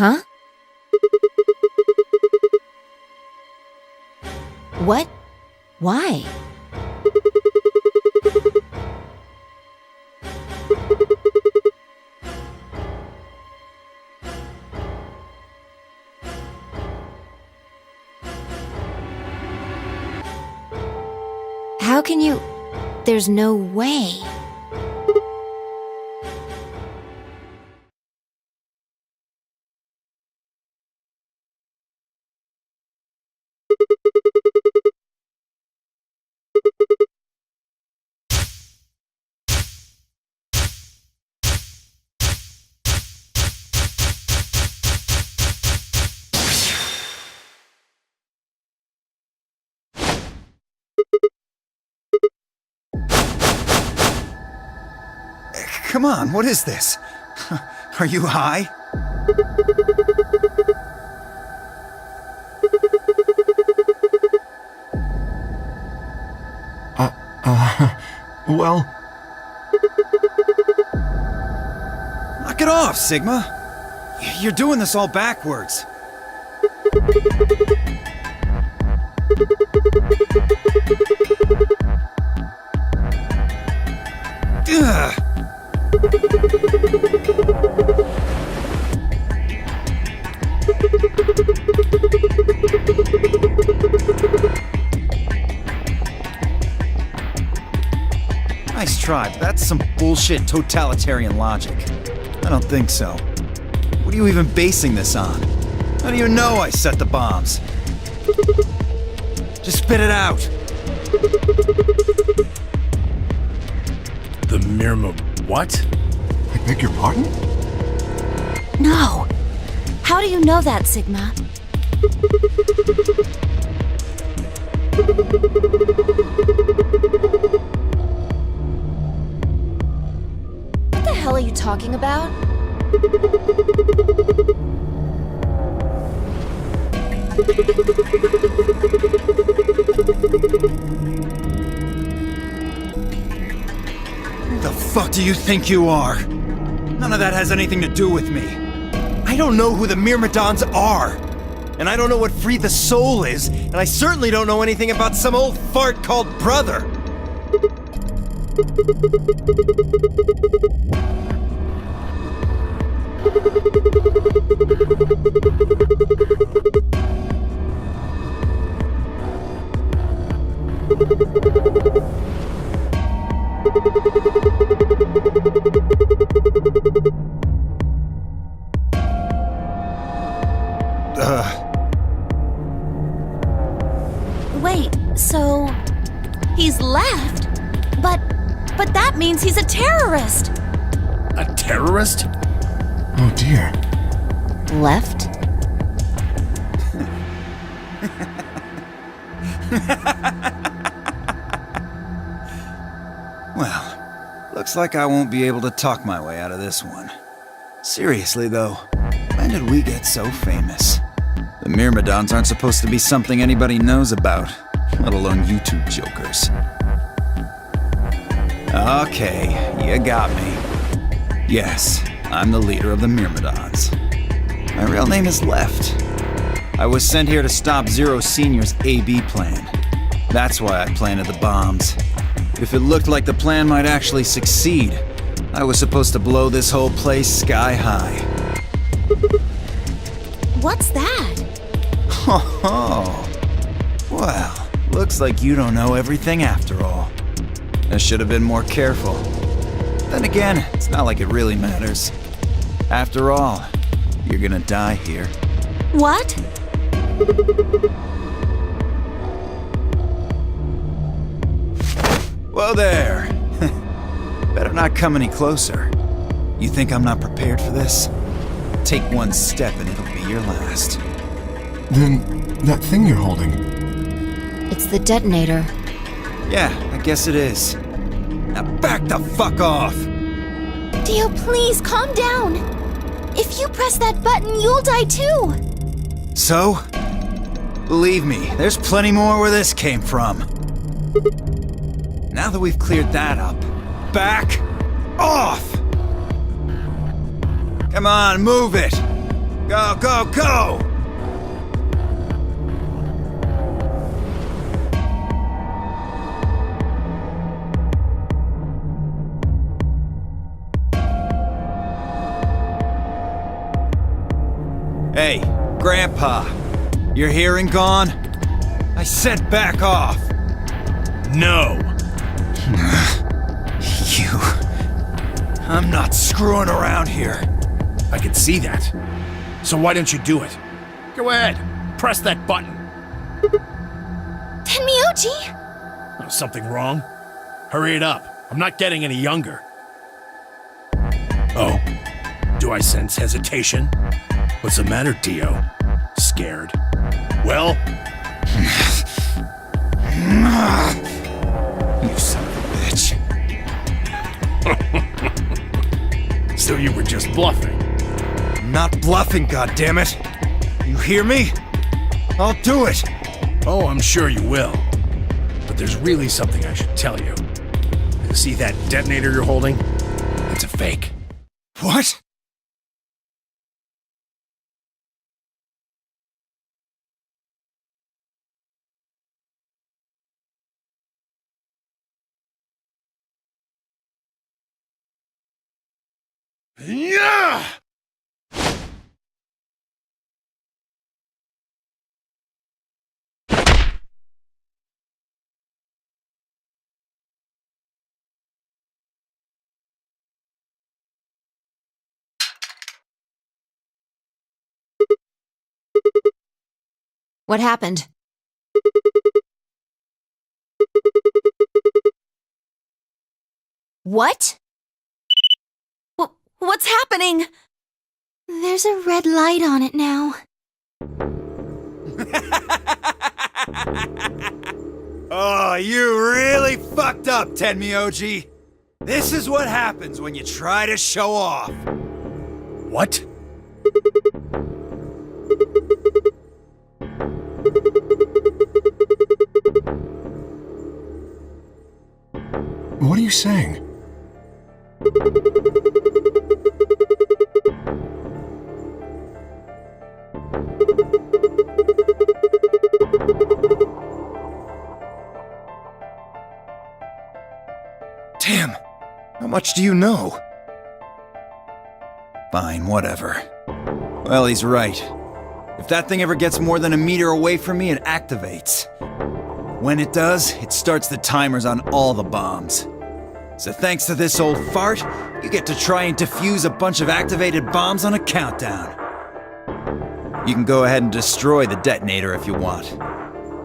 Huh? What? Why? How can you... There's no way. Come on, what is this? Are you high? Well... Knock it off, Sigma. You're doing this all backwards. Ugh. Nice try, but that's some bullshit totalitarian logic. I don't think so. What are you even basing this on? How do you know I set the bombs? Just spit it out. The Mirma... what? I beg your pardon? No. How do you know that, Sigma? What the hell are you talking about? Who the fuck do you think you are? None of that has anything to do with me. I don't know who the Myrmidons are. And I don't know what Free the Soul is, and I certainly don't know anything about some old fart called Brother. Wait, so... he's left? But that means he's a terrorist! A terrorist? Oh dear. Left? Well, looks like I won't be able to talk my way out of this one. Seriously though, when did we get so famous? The Myrmidons aren't supposed to be something anybody knows about, let alone you two jokers. Okay, you got me. Yes, I'm the leader of the Myrmidons. My real name is Left. I was sent here to stop Zero Senior's AB plan. That's why I planted the bombs. If it looked like the plan might actually succeed, I was supposed to blow this whole place sky high. What's that? Ho ho! Well, looks like you don't know everything after all. I should have been more careful. Then again, it's not like it really matters. After all, you're gonna die here. What? Whoa there! Better not come any closer. You think I'm not prepared for this? Take one step and it'll be your last. Then, that thing you're holding... It's the detonator. Yeah, I guess it is. Now back the fuck off! Dio, please, calm down! If you press that button, you'll die too! So? Believe me, there's plenty more where this came from. Now that we've cleared that up, back off! Come on, move it! Go, go, go! Hey, Grandpa, your hearing gone? I said back off! No! You... I'm not screwing around here. I can see that. So why don't you do it? Go ahead, press that button. Tenmyoji! Oh, something wrong? Hurry it up. I'm not getting any younger. Oh, do I sense hesitation? What's the matter, Dio? Scared? Well? You son of a bitch. So you were just bluffing? I'm not bluffing, goddammit. You hear me? I'll do it. Oh, I'm sure you will. But there's really something I should tell you. See that detonator you're holding? It's a fake. What? Yeah! What happened? What? What's happening? There's a red light on it now. Oh, you really fucked up, Tenmyoji. This is what happens when you try to show off. What? What are you saying? Damn, how much do you know? Fine, whatever. Well, he's right. If that thing ever gets more than a meter away from me, it activates. When it does, it starts the timers on all the bombs. So thanks to this old fart, you get to try and defuse a bunch of activated bombs on a countdown. You can go ahead and destroy the detonator if you want.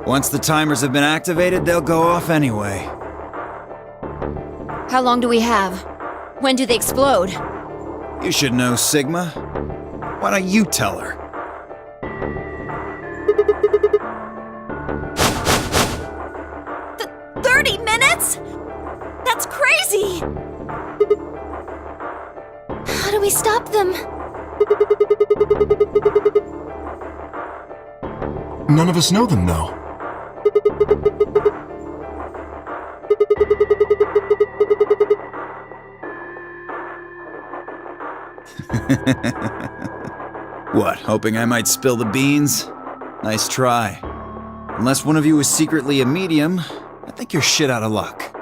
Once the timers have been activated, they'll go off anyway. How long do we have? When do they explode? You should know, Sigma. Why don't you tell her? 30 minutes? That's crazy! How do we stop them? None of us know them, though. What, hoping I might spill the beans? Nice try. Unless one of you is secretly a medium, I think you're shit out of luck.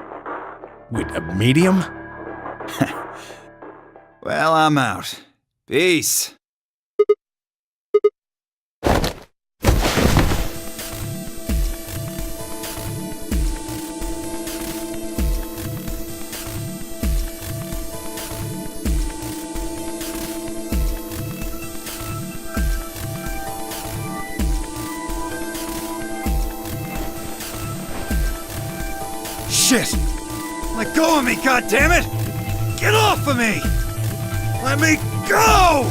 Wait, a medium? Well, I'm out. Peace. Shit! Let go of me, goddammit! Get off of me! Let me go!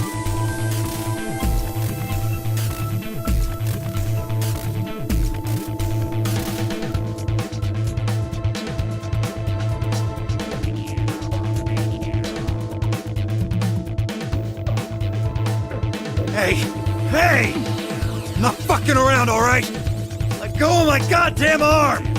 Hey! Hey! I'm not fucking around, alright? Let go of my goddamn arm!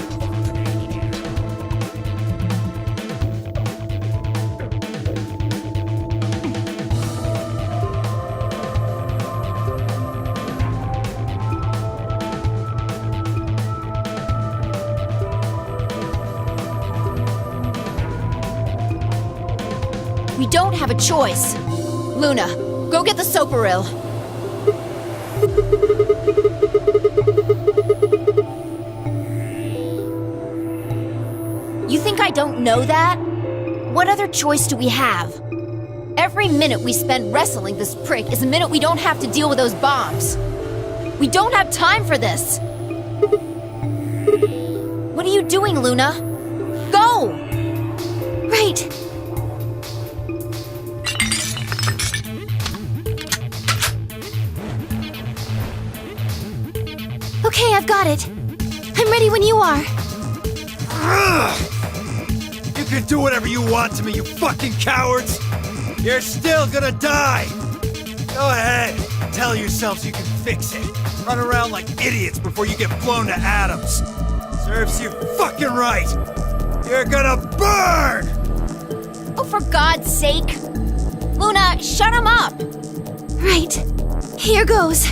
We don't have a choice. Luna, go get the Soparil. You think I don't know that? What other choice do we have? Every minute we spend wrestling this prick is a minute we don't have to deal with those bombs. We don't have time for this. What are you doing, Luna? Go! Right. Okay, I've got it. I'm ready when you are. You can do whatever you want to me, you fucking cowards! You're still gonna die! Go ahead, tell yourselves you can fix it. Run around like idiots before you get blown to atoms. Serves you fucking right! You're gonna burn! Oh, for God's sake! Luna, shut him up! Right. Here goes.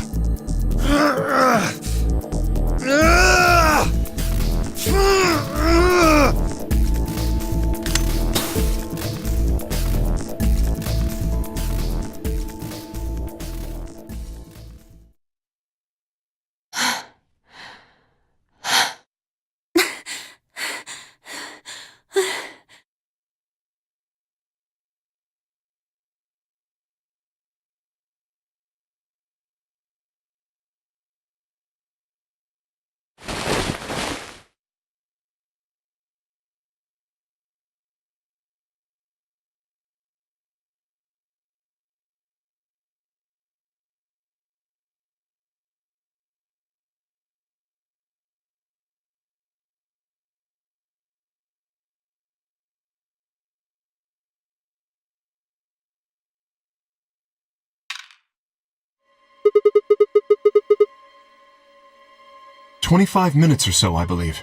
"25 minutes or so, I believe."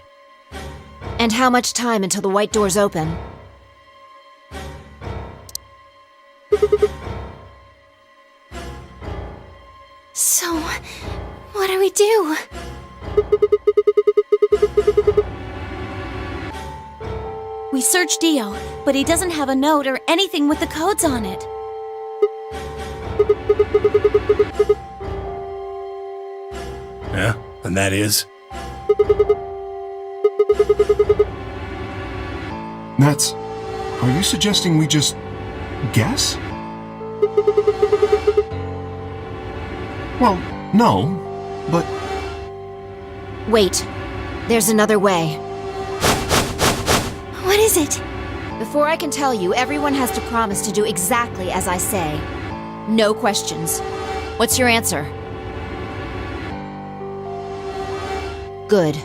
And how much time until the white doors open? So, what do we do? We searched Dio, but he doesn't have a note or anything with the codes on it. Yeah, and that is? That's... Are you suggesting we just... guess? Well, no, but... Wait, there's another way. What is it? Before I can tell you, everyone has to promise to do exactly as I say. No questions. What's your answer? Good.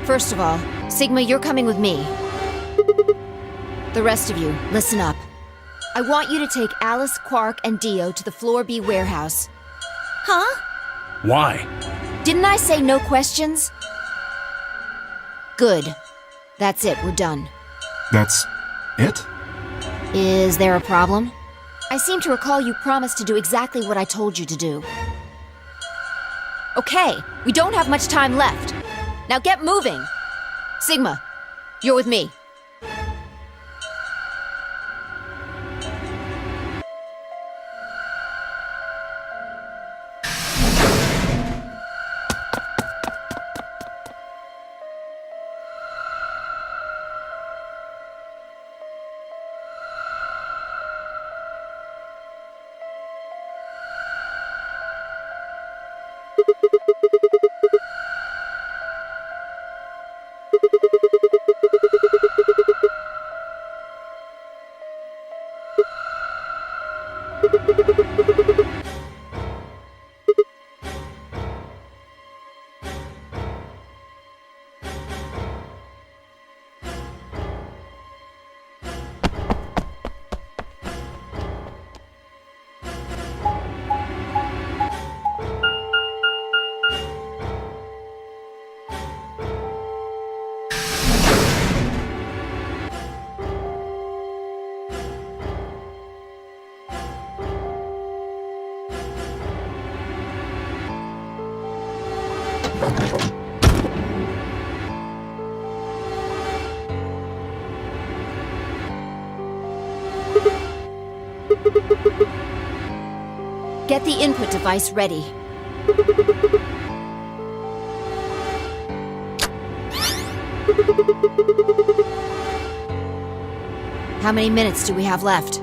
First of all, Sigma, you're coming with me. The rest of you, listen up. I want you to take Alice, Quark, and Dio to the Floor B warehouse. Huh? Why? Didn't I say no questions? Good. That's it, we're done. That's... it? Is there a problem? I seem to recall you promised to do exactly what I told you to do. Okay, we don't have much time left. Now get moving! Sigma, you're with me. Get the input device ready. How many minutes do we have left?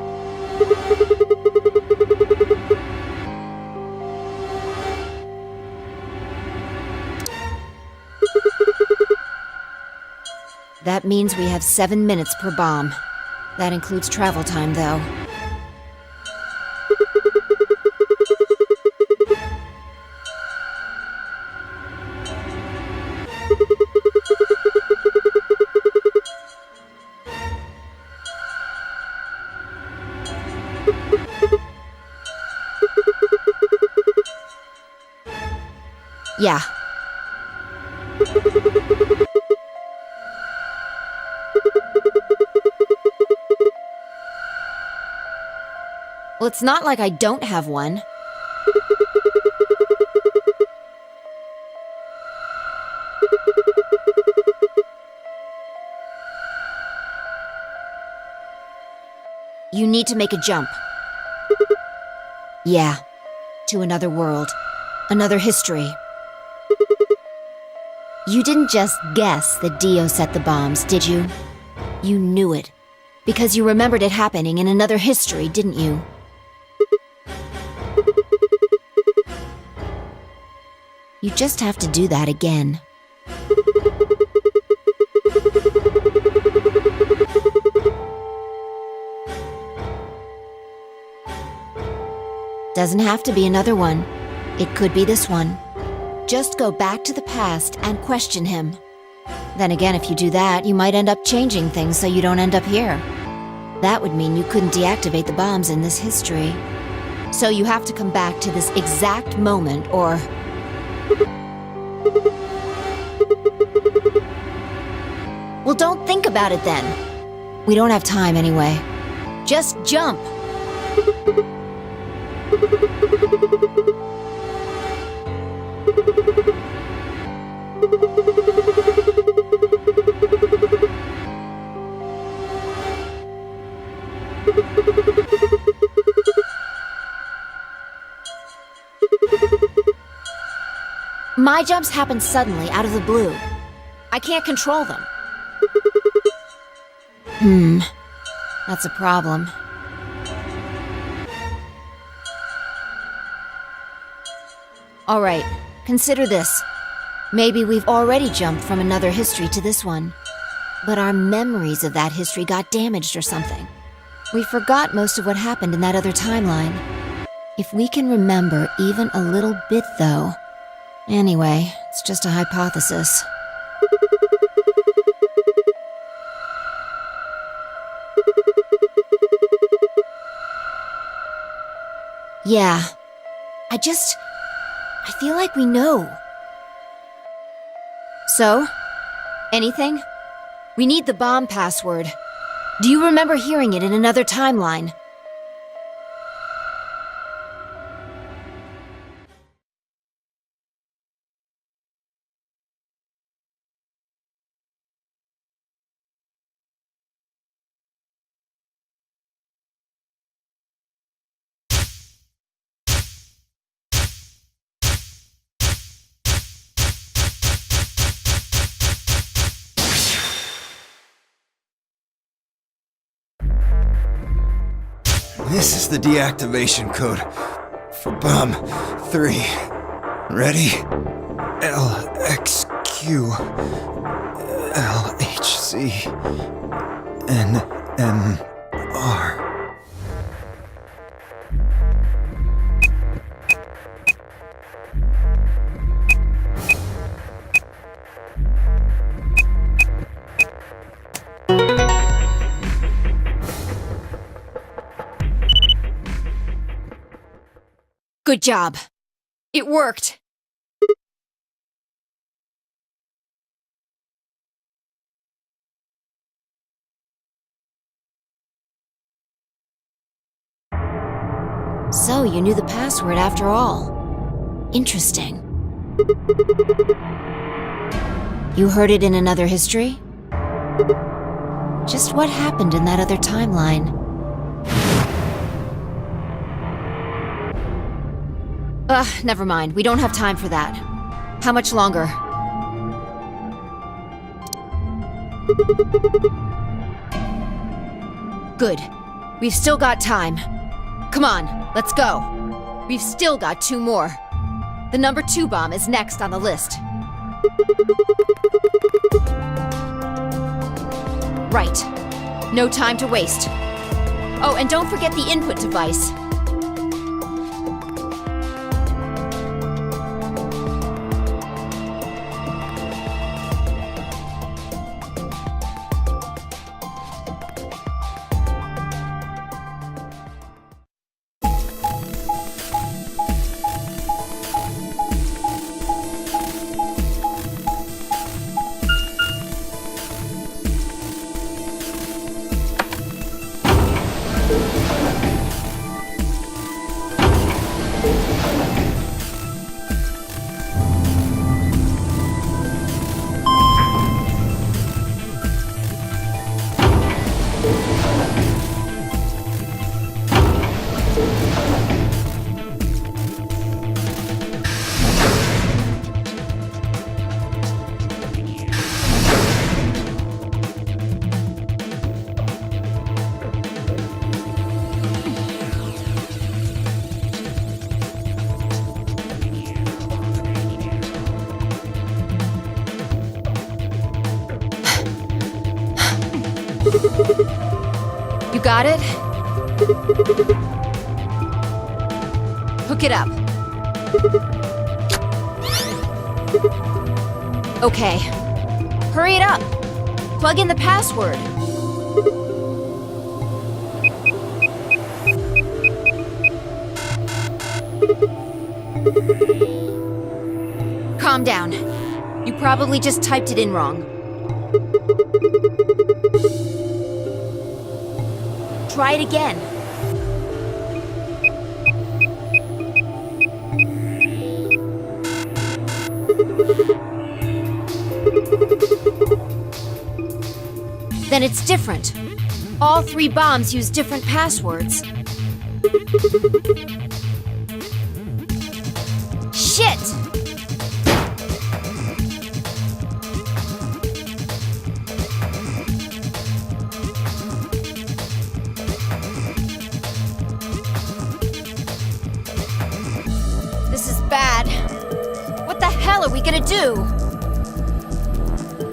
That means we have 7 minutes per bomb. That includes travel time, though. Yeah. Well, it's not like I don't have one. You need to make a jump. Yeah. To another world. Another history. You didn't just guess that Dio set the bombs, did you? You knew it. Because you remembered it happening in another history, didn't you? You just have to do that again. Doesn't have to be another one. It could be this one. Just go back to the past and question him. Then again, if you do that, you might end up changing things so you don't end up here. That would mean you couldn't deactivate the bombs in this history. So you have to come back to this exact moment, or... Well, don't think about it then. We don't have time anyway. Just jump! My jumps happen suddenly, out of the blue. I can't control them. That's a problem. All right, consider this. Maybe we've already jumped from another history to this one. But our memories of that history got damaged or something. We forgot most of what happened in that other timeline. If we can remember even a little bit, though... Anyway, it's just a hypothesis. Yeah. I feel like we know. So? Anything? We need the bomb password. Do you remember hearing it in another timeline? This is the deactivation code for Bomb 3. Ready? LXQ LHC NMR. Good job. It worked. So, you knew the password after all. Interesting. You heard it in another history? Just what happened in that other timeline? Never mind. We don't have time for that. How much longer? Good. We've still got time. Come on, let's go. We've still got 2 more. The number 2 bomb is next on the list. Right. No time to waste. Oh, and don't forget the input device. You got it? Hook it up. Okay. Hurry it up. Plug in the password. Calm down. You probably just typed it in wrong. Try it again. Then it's different. All 3 bombs use different passwords. Shit! This is bad. What the hell are we gonna do?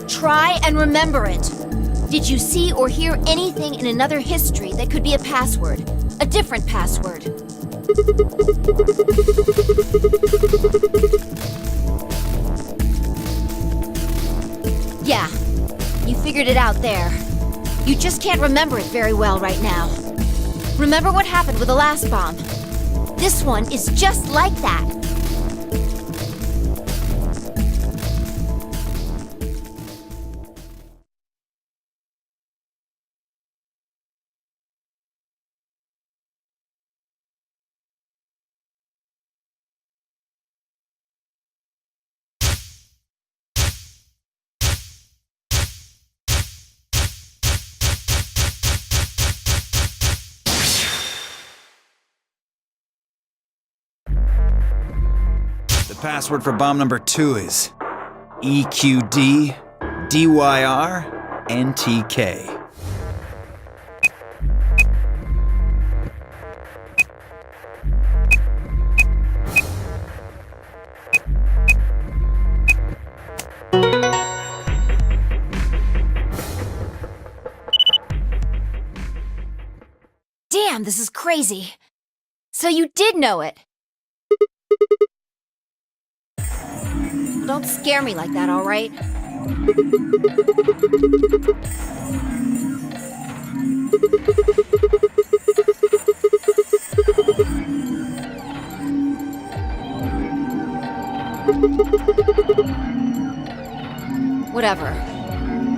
Try and remember it. Did you see or hear anything in another history that could be a password? A different password? Yeah, you figured it out there. You just can't remember it very well right now. Remember what happened with the last bomb? This one is just like that. The password for bomb number 2 is EQD DYR NTK. Damn, this is crazy. So you did know it. Don't scare me like that, all right? Whatever.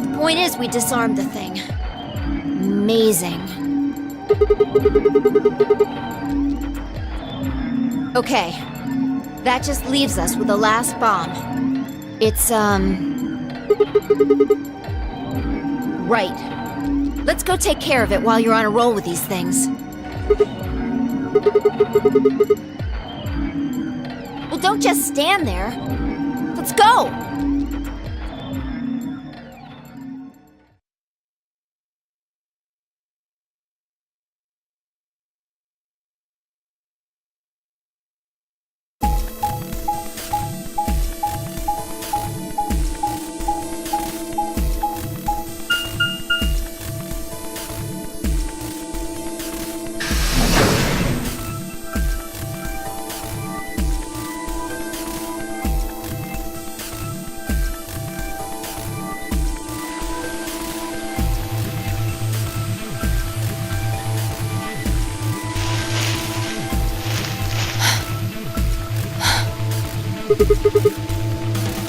The point is, we disarmed the thing. Amazing. Okay. That just leaves us with the last bomb. It's, right. Let's go take care of it while you're on a roll with these things. Well, don't just stand there. Let's go!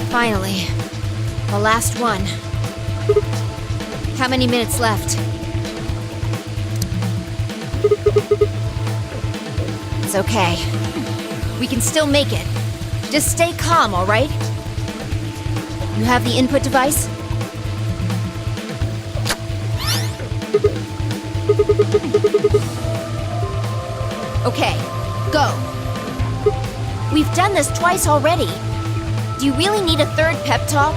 Finally. The last one. How many minutes left? It's okay. We can still make it. Just stay calm, all right? You have the input device? Okay, go. We've done this twice already. Do you really need a third pep talk?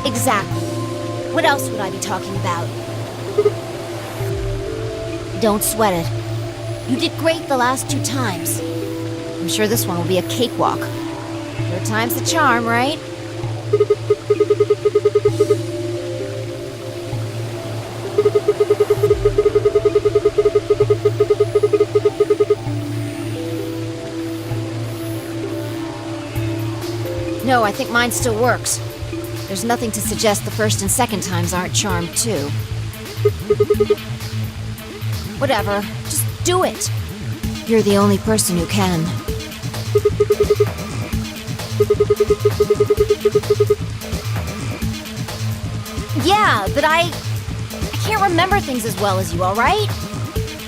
Exactly. What else would I be talking about? Don't sweat it. You did great the last 2 times. I'm sure this one will be a cakewalk. Third time's the charm, right? No, I think mine still works. There's nothing to suggest the first and second times aren't charmed, too. Whatever. Just do it. You're the only person who can. Yeah, but I can't remember things as well as you, alright?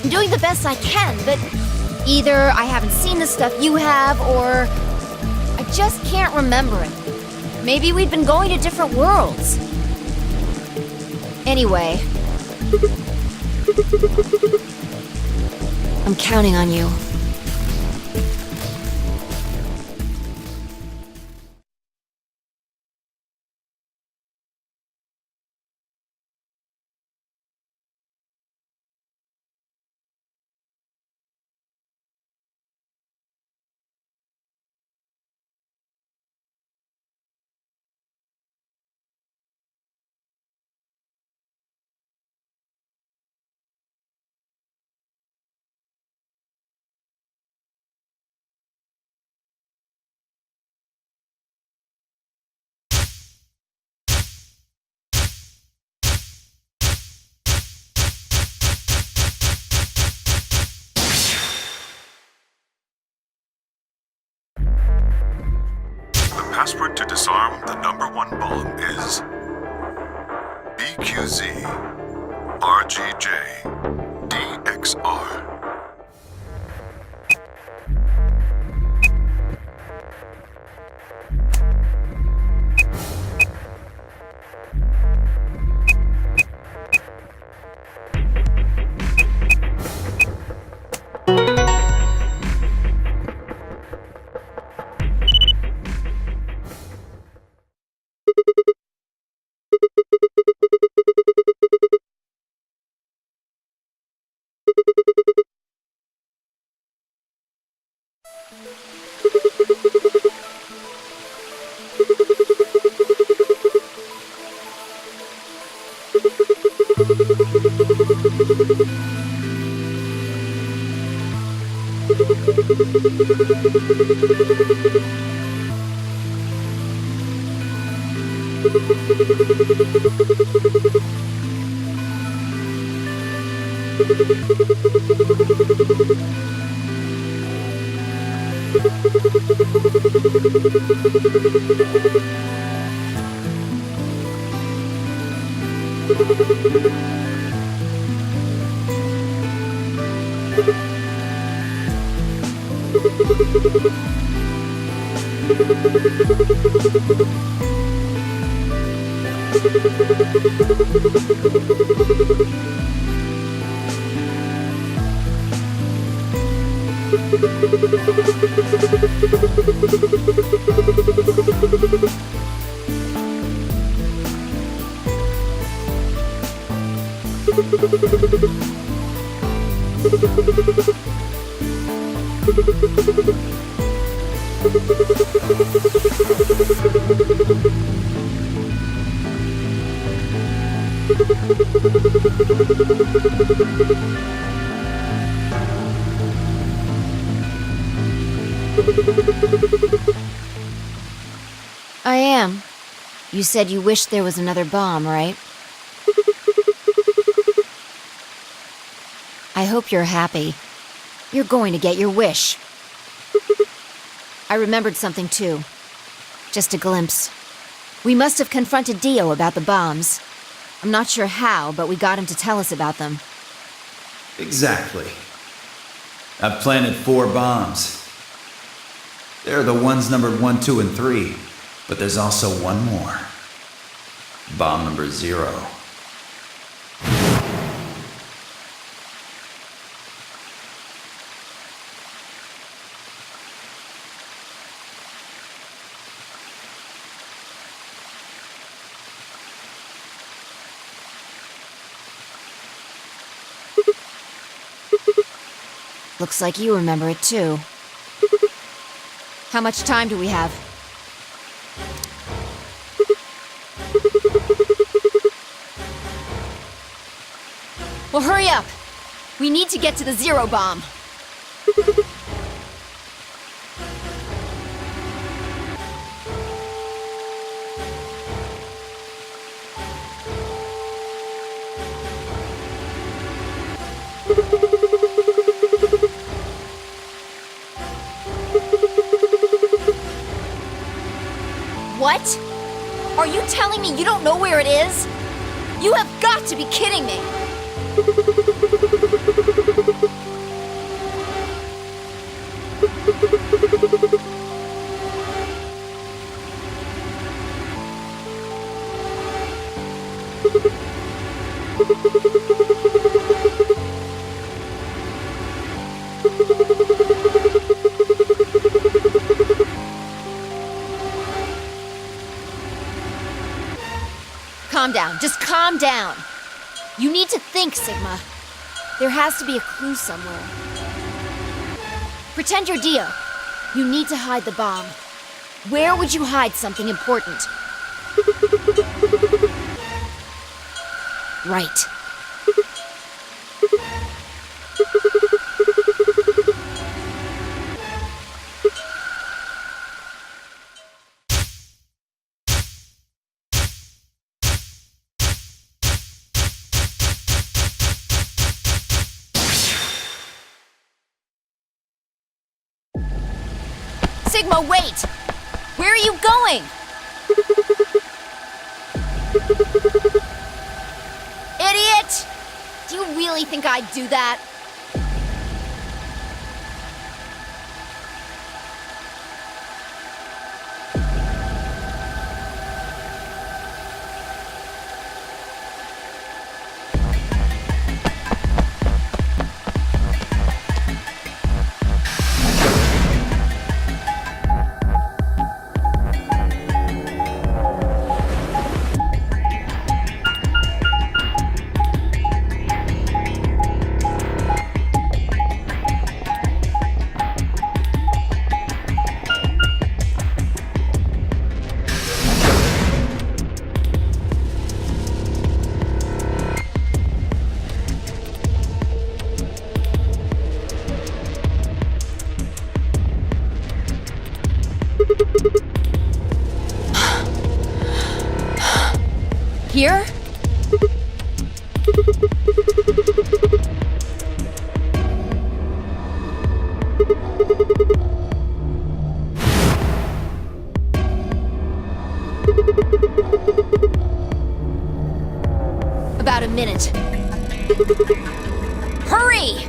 I'm doing the best I can, but either I haven't seen the stuff you have, or I just can't remember it. Maybe we'd been going to different worlds. Anyway, I'm counting on you. The password to disarm the #1 bomb is BQZ RGJ DXR. I am. You said you wished there was another bomb, right? I hope you're happy. You're going to get your wish. I remembered something too. Just a glimpse. We must have confronted Dio about the bombs. I'm not sure how, but we got him to tell us about them. Exactly. I've planted 4 bombs. They're the ones numbered 1, 2, and 3. But there's also one more. Bomb number 0. Looks like you remember it too. How much time do we have? Well, hurry up! We need to get to the 0 bomb. What? Are you telling me you don't know where it is? You have got to be kidding me! Calm down. Just calm down. You need to think, Sigma. There has to be a clue somewhere. Pretend you're Dio. You need to hide the bomb. Where would you hide something important? Right. Sigma, wait! Where are you going? Idiot! Do you really think I'd do that? Here? About a minute. Hurry!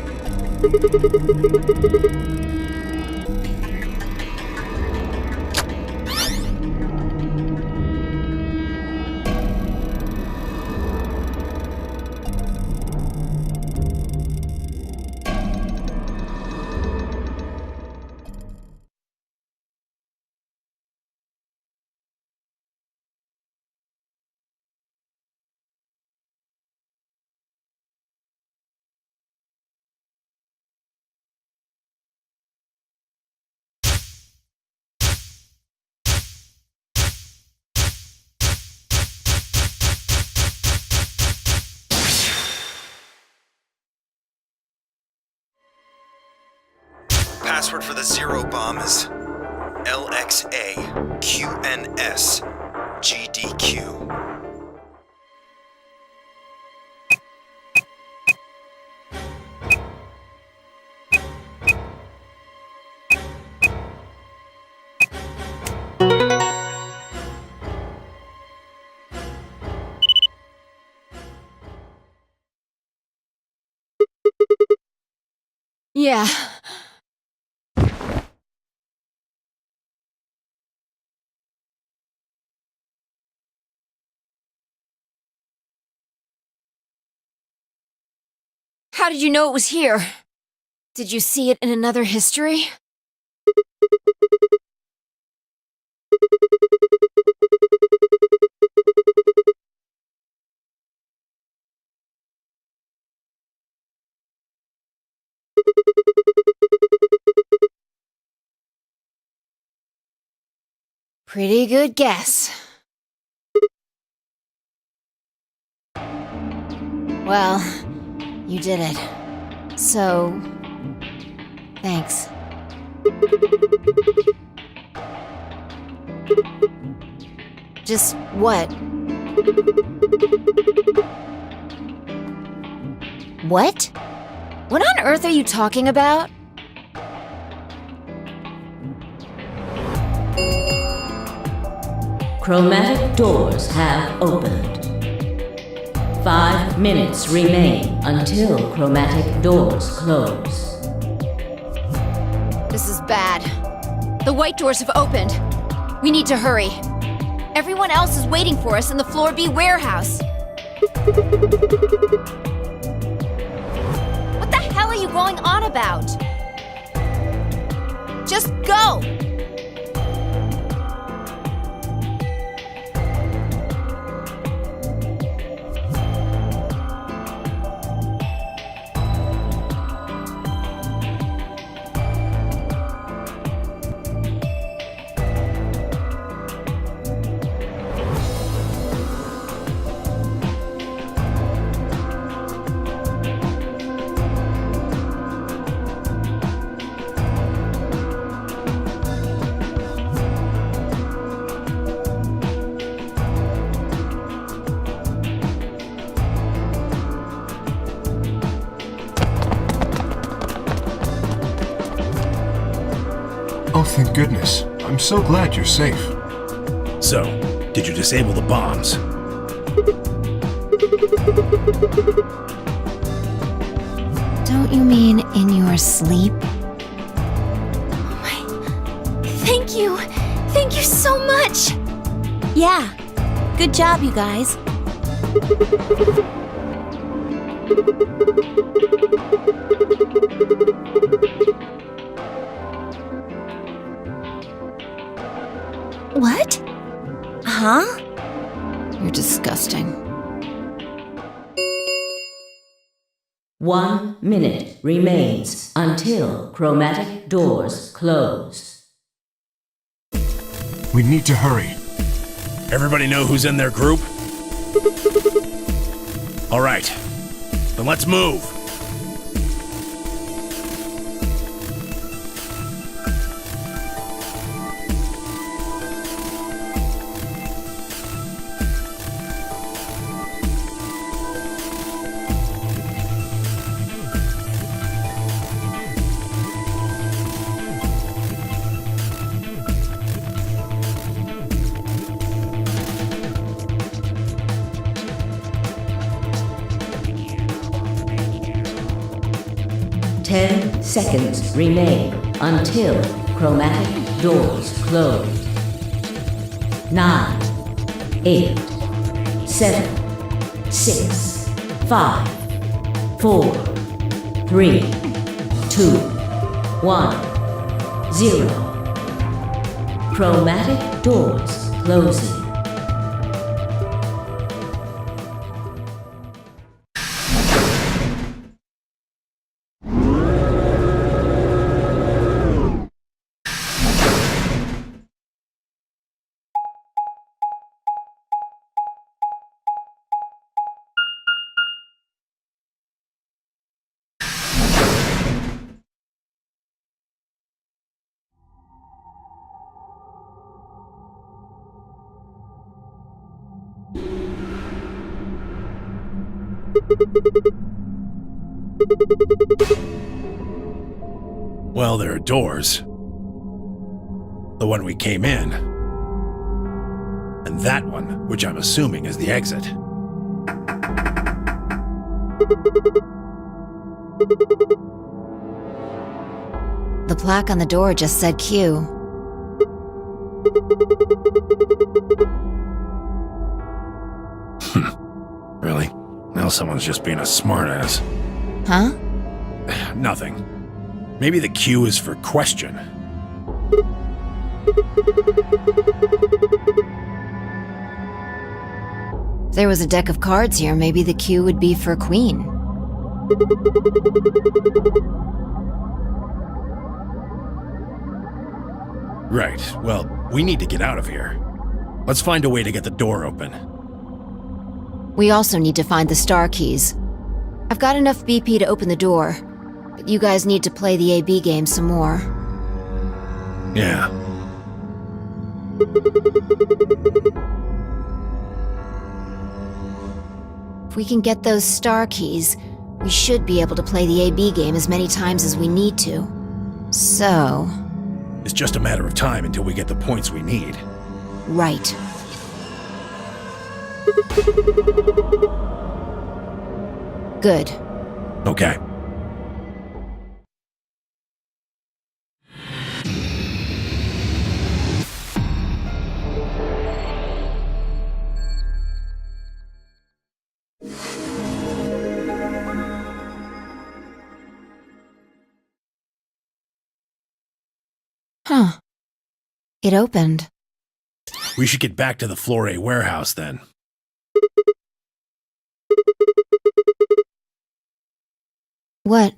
password for the Zero bomb is LXAQNSGDQ. Yeah. How did you know it was here? Did you see it in another history? Pretty good guess. Well, you did it. So, thanks. Just what? What? What on earth are you talking about? Chromatic doors have opened. 5 minutes remain until chromatic doors close. This is bad. The white doors have opened. We need to hurry. Everyone else is waiting for us in the Floor B warehouse. What the hell are you going on about? Just go! Oh, thank goodness. I'm so glad you're safe. So, did you disable the bombs? Don't you mean in your sleep? Thank you! Thank you so much! Yeah. Good job, you guys. What? Huh? You're disgusting. 1 minute remains until chromatic doors close. We need to hurry. Everybody know who's in their group? All right, then let's move. Ten seconds remain until chromatic doors close. 9, 8, 7, 6, 5, 4, 3, 2, 1, 0. Chromatic doors closing. Well, there are doors. The one we came in. And that one, which I'm assuming is the exit. The plaque on the door just said Q. Really? Now someone's just being a smartass. Huh? Nothing. Maybe the Q is for question. If there was a deck of cards here, maybe the Q would be for Queen. Right. Well, we need to get out of here. Let's find a way to get the door open. We also need to find the star keys. I've got enough BP to open the door, but you guys need to play the AB game some more. Yeah. If we can get those star keys, we should be able to play the AB game as many times as we need to. So... It's just a matter of time until we get the points we need. right. Good. Okay. Huh. It opened. We should get back to the Floor A warehouse then. What?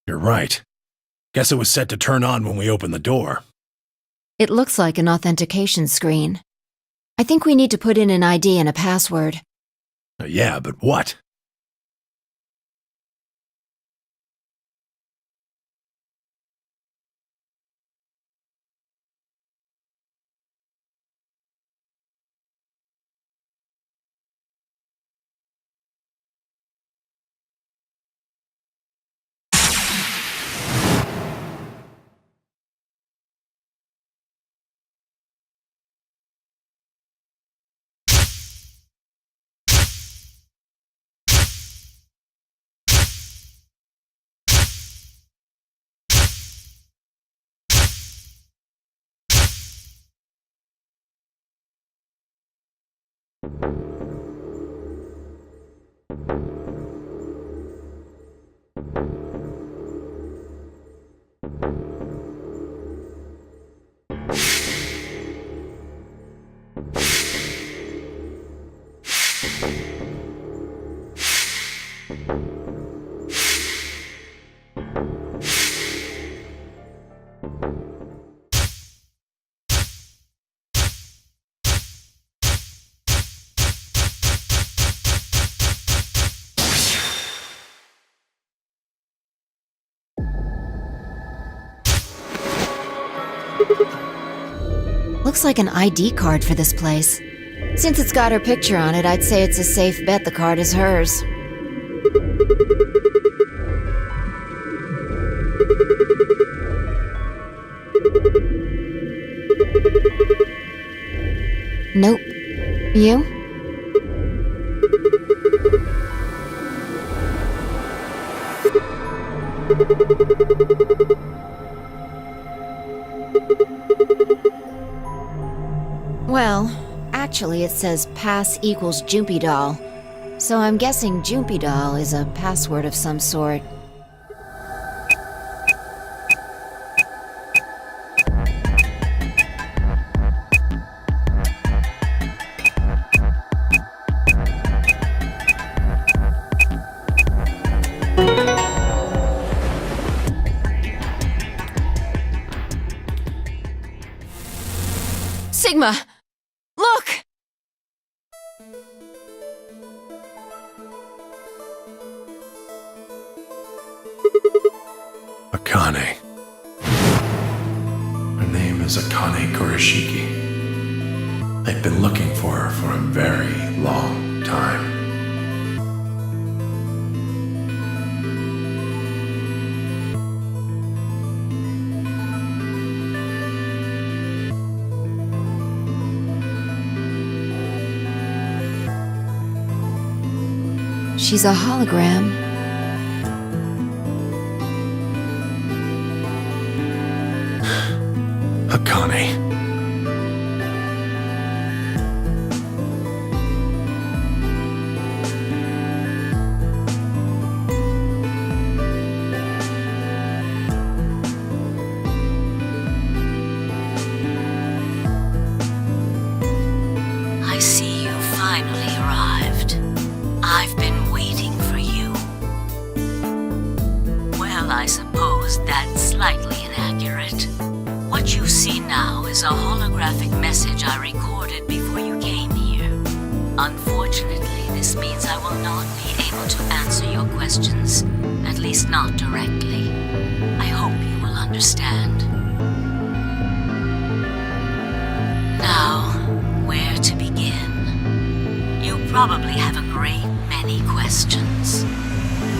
You're right. Guess it was set to turn on when we opened the door. It looks like an authentication screen. I think we need to put in an ID and a password. Yeah, but what? Looks like an ID card for this place. Since it's got her picture on it, I'd say it's a safe bet the card is hers. Nope. You? Well, actually it says pass equals Jumpy Doll, so I'm guessing Jumpy Doll is a password of some sort. Sigma! Look! Akane. Her name is Akane Kurashiki. I've been looking for her for a very long time. She's a hologram. Akane. I see you finally arrived. I've been waiting for you. Well, I suppose that's slightly inaccurate. What you see now is a holographic message I recorded before you came here. Unfortunately, this means I will not be able to answer your questions, at least not directly. I hope you will understand. Now, where to begin? You probably have a great many questions.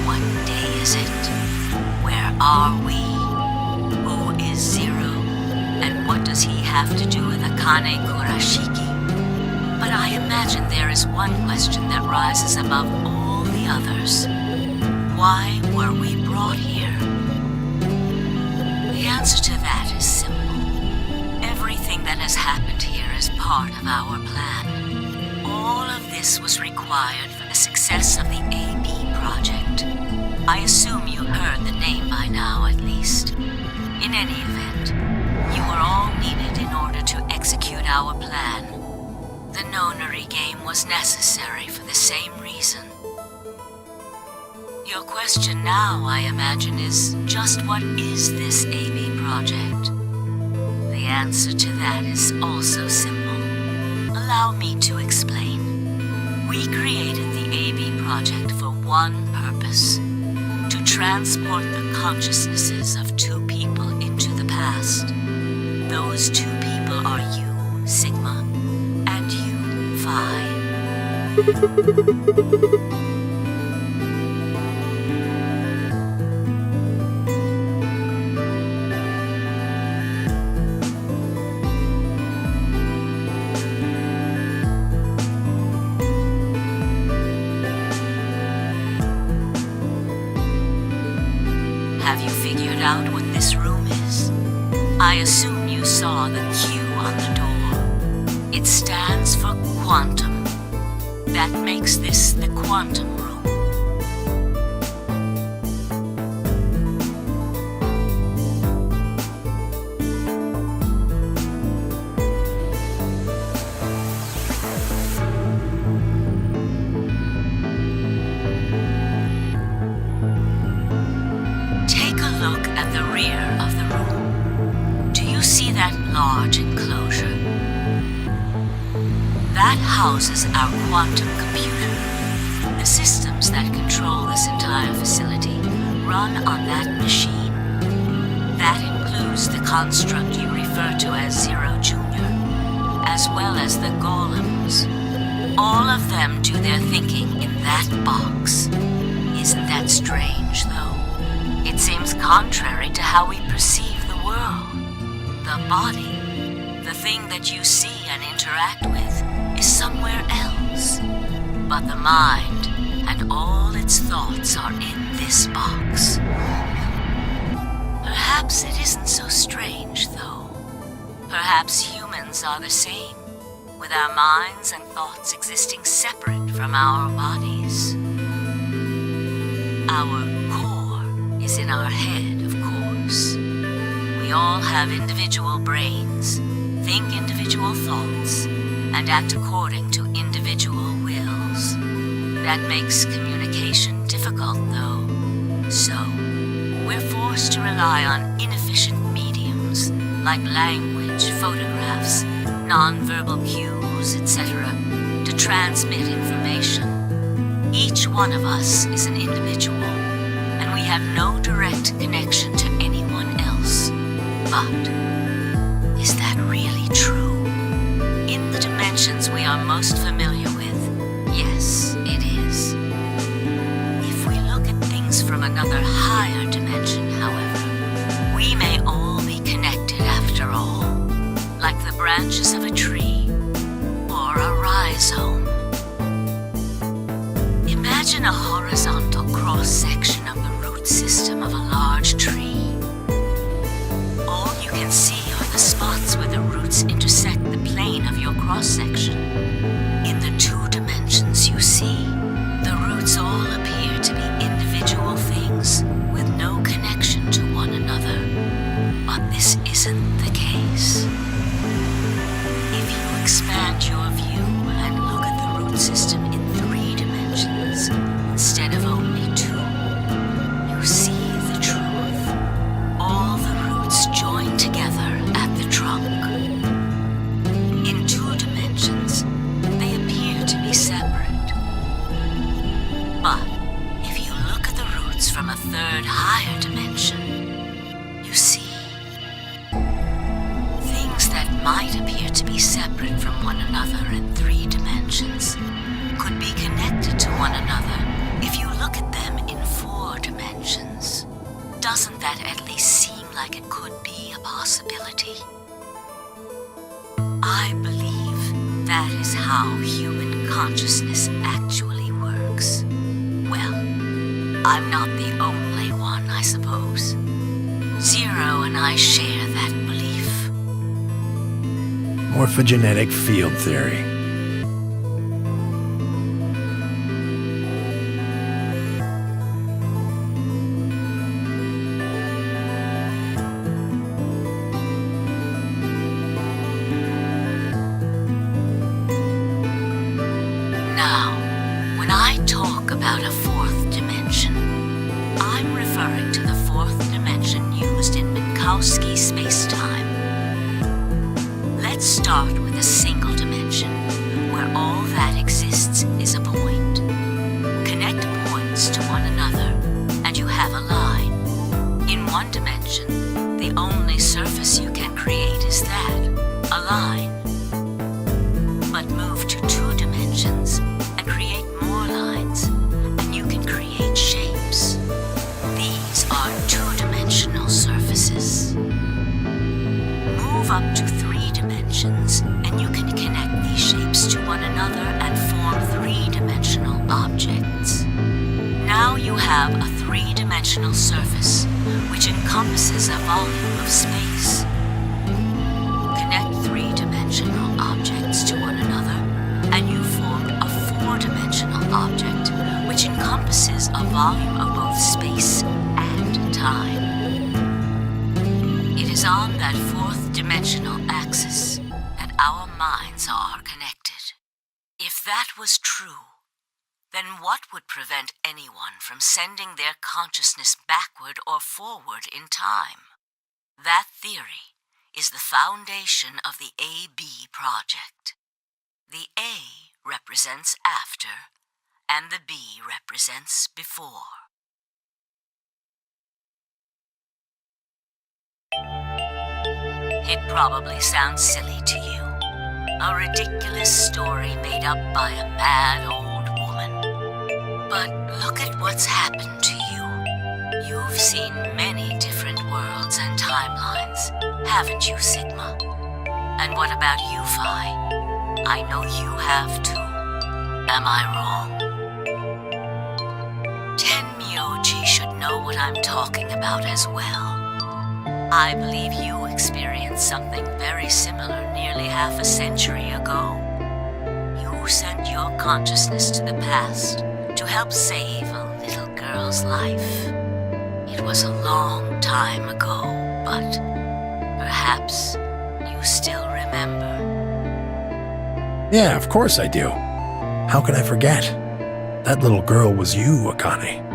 What day is it? Where are we? Who is Zero? And what does he have to do with Akane Kurashiki? But I imagine there is one question that rises above all the others. Why were we brought here? The answer to that is simple. Everything that has happened here is part of our plan. All of this was required for the success of the AB project. I assume you heard the name by now, at least. In any event, you were all needed in order to execute our plan. The Nonary game was necessary for the same reason. Your question now, I imagine, is just what is this AB project? The answer to that is also simple. Allow me to explain. We created the AB project for one purpose: to transport the consciousnesses of two people into the past. Those two people are you, Sigma, and you, Phi. Have you figured out what this room is? I assume you saw the Q on the door. It stands for quantum. That makes this the quantum room. Take a look at the rear of the room. Do you see that large enclosure? That houses our quantum computer. The systems that control this entire facility run on that machine. That includes the construct you refer to as Zero Jr., as well as the golems. All of them do their thinking in that box. Isn't that strange, though? It seems contrary to how we perceive the world. The body, the thing that you see and interact with, is somewhere else. But the mind and all its thoughts are in this box. Perhaps it isn't so strange, though. Perhaps humans are the same, with our minds and thoughts existing separate from our bodies. Our core is in our head, of course. We all have individual brains, think individual thoughts, and act according to individual wills. That makes communication difficult, though. So, we're forced to rely on inefficient mediums like language, photographs, non-verbal cues, etc., to transmit information. Each one of us is an individual, and we have no direct connection to anyone else. But is that really true? In the dimensions we are most familiar with, yes, it is. If we look at things from another higher dimension, however, we may all be connected after all, like the branches of a tree or a rhizome. Imagine a horizontal cross-section of the root system of a large tree. All you can see are the spots where the roots intersect the plane of your cross-section. In the 2 dimensions you see, the roots all appear to be individual things with no connection to one another. But this isn't the case. If you expand your view and look at the root system in 3 dimensions instead of only 2, you see the truth. All the roots join together at the trunk. In 2 dimensions, they appear to be separate. But if you look at the roots from a 3rd higher dimension, you see things that might appear to be separate from one another in 3 dimensions could be connected to one another if you look at them in 4 dimensions. Doesn't that at least seem like it could be a possibility? I believe that is how human consciousness actually works. Well, I'm not the only one, I suppose. Zero and I share that belief. Morphogenetic field theory. Now, when I talk about a 4th dimension, I'm referring to the 4th dimension used in Minkowski space-time. Let's start with a single dimension, where all that exists is a point. Connect points to one another, and you have a line. In 1 dimension, the only surface you can create is that, a line. But move to 2 dimensions and create more lines, and you can create shapes. These are 2-dimensional surfaces. Move up to 3 dimensions, and you can connect these shapes to one another and form 3-dimensional objects. Now you have a 3-dimensional surface, which encompasses a volume of space. Connect 3-dimensional objects to one another, and you formed a 4-dimensional object, which encompasses a volume of both space and time. It is on that 4th dimensional axis that our minds are connected. If that was true, then what would prevent anyone from sending their consciousness backward or forward in time? That theory is the foundation of the AB project. The A represents after, and the B represents before. It probably sounds silly to you. A ridiculous story made up by a mad old woman. But look at what's happened to you. You've seen many different worlds and timelines, haven't you, Sigma? And what about you, Phi? I know you have too. Am I wrong? Tenmyoji should know what I'm talking about as well. I believe you experienced something very similar nearly half a century ago. You sent your consciousness to the past to help save a little girl's life. It was a long time ago, but perhaps you still remember. Yeah, of course I do. How can I forget? That little girl was you, Akane.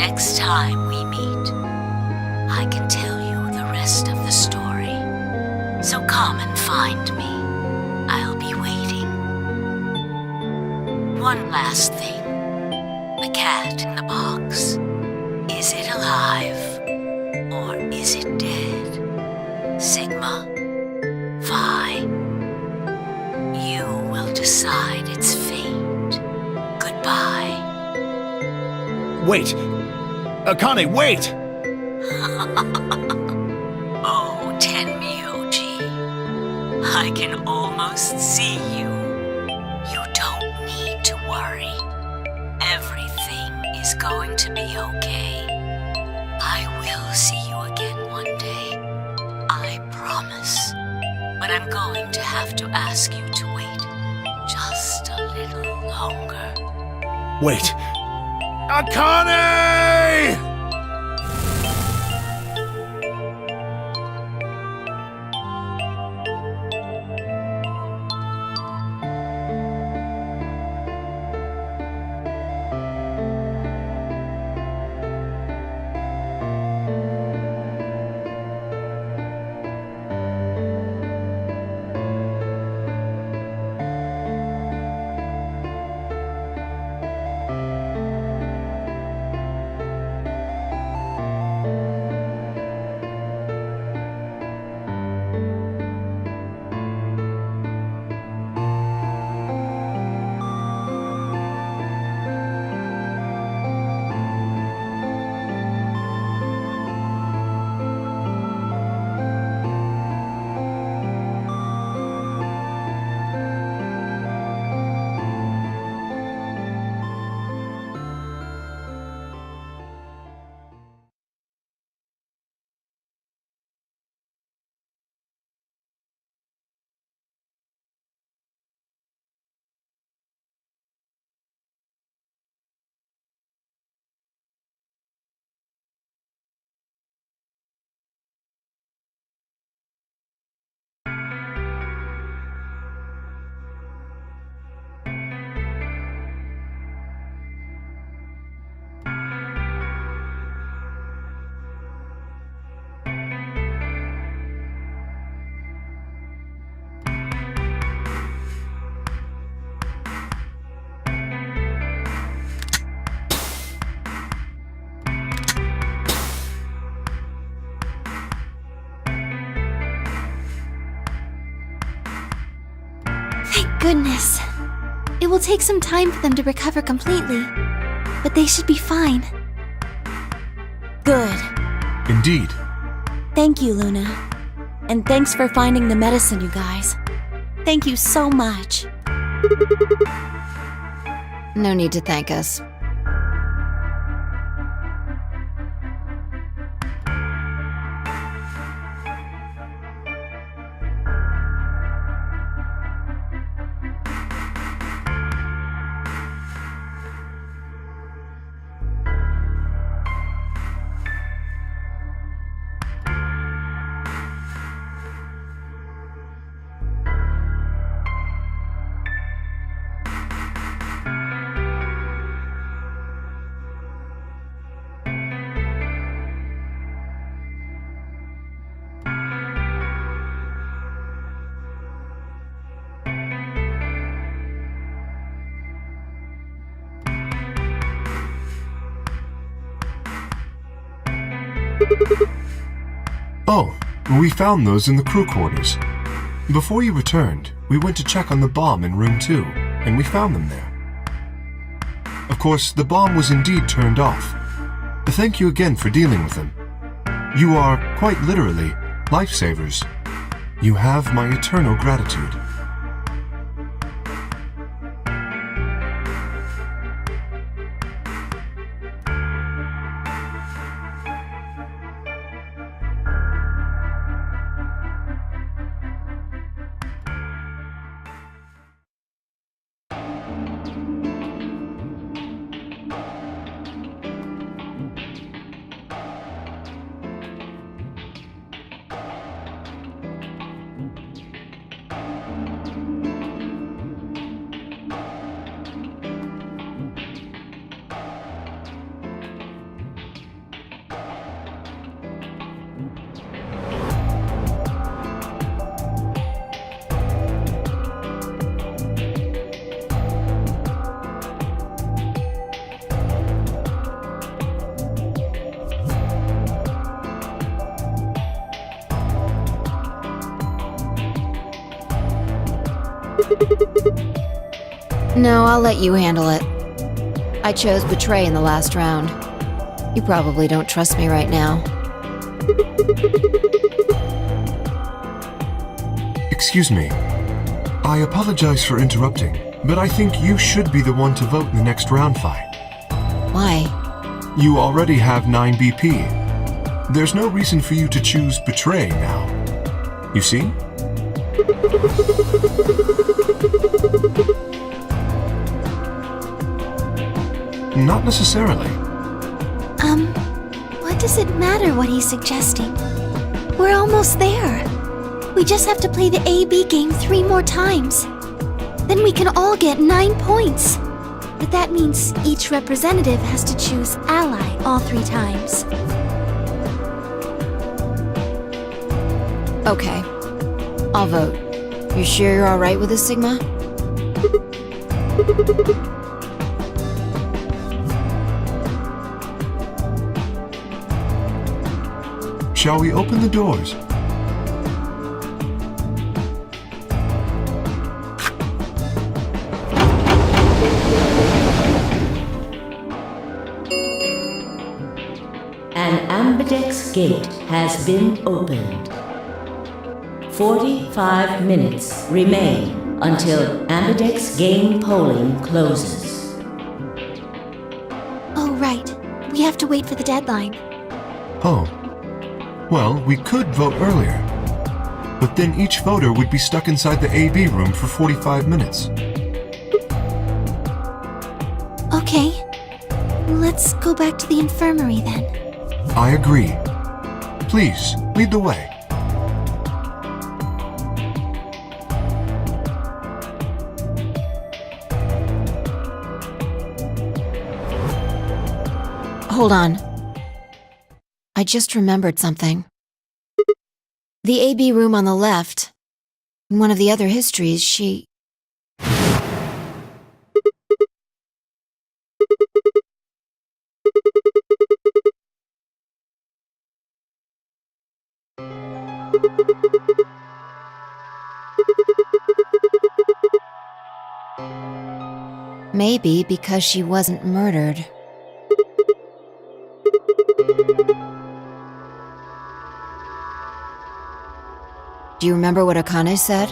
next time we meet, I can tell you the rest of the story. So come and find me. I'll be waiting. One last thing. The cat in the box. Is it alive? Or is it dead? Sigma? Phi? You will decide its fate. Goodbye. Wait! Akane, wait! Oh, Tenmyouji. I can almost see you. You don't need to worry. Everything is going to be okay. I will see you again one day. I promise. But I'm going to have to ask you to wait just a little longer. Wait. Akane! Goodness. It will take some time for them to recover completely, but they should be fine. Good. Indeed. Thank you, Luna. And thanks for finding the medicine, you guys. Thank you so much. No need to thank us. Oh, we found those in the crew quarters. Before you returned, we went to check on the bomb in room 2, and we found them there. Of course, the bomb was indeed turned off. Thank you again for dealing with them. You are, quite literally, lifesavers. You have my eternal gratitude. No, I'll let you handle it. I chose Betray in the last round. You probably don't trust me right now. Excuse me. I apologize for interrupting, but I think you should be the one to vote in the next round fight. Why? You already have 9 BP. There's no reason for you to choose Betray now. You see? Not necessarily. What does it matter what he's suggesting? We're almost there. We just have to play the A-B game 3 more times. Then we can all get 9 points. But that means each representative has to choose ally all 3 times. Okay. I'll vote. You sure you're alright with this, Sigma? Shall we open the doors? An ambidex gate has been opened. 45 minutes remain until ambidex game polling closes. Oh, right. We have to wait for the deadline. Oh. Well, we could vote earlier. But then each voter would be stuck inside the AB room for 45 minutes. Okay. Let's go back to the infirmary then. I agree. Please, lead the way. Hold on. I just remembered something. The AB room on the left. In one of the other histories, she... Maybe because she wasn't murdered. Do you remember what Akane said?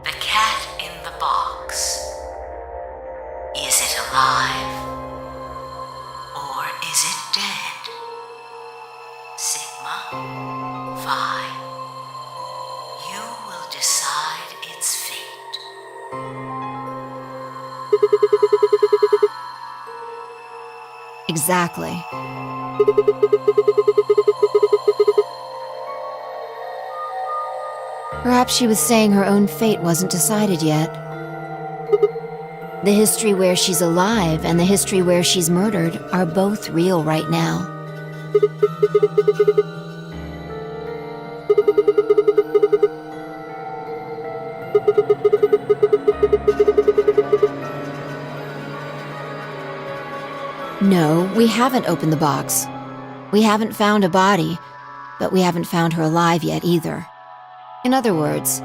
The cat in the box. Is it alive? Or is it dead? Sigma, Phi. You will decide its fate. Exactly. Perhaps she was saying her own fate wasn't decided yet. The history where she's alive and the history where she's murdered are both real right now. No, we haven't opened the box. We haven't found a body, but we haven't found her alive yet either. In other words,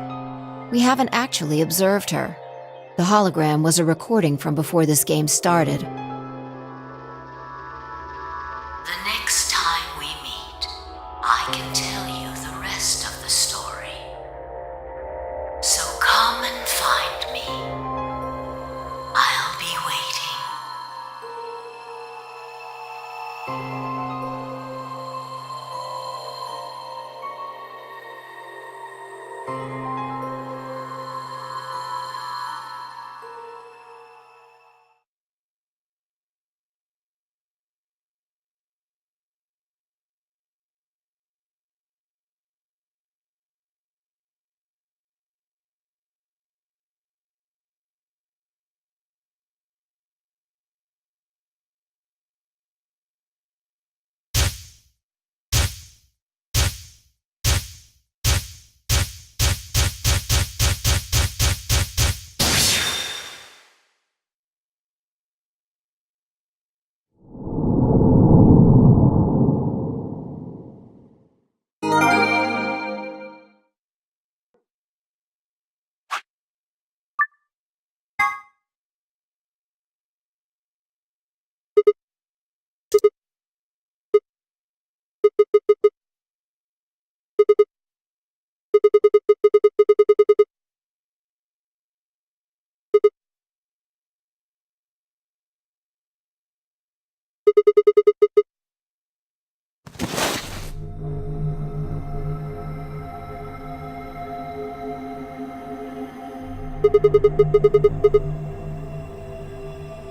we haven't actually observed her. The hologram was a recording from before this game started. The next time we meet, I can tell you the rest of the story. So come and find me. I'll be waiting.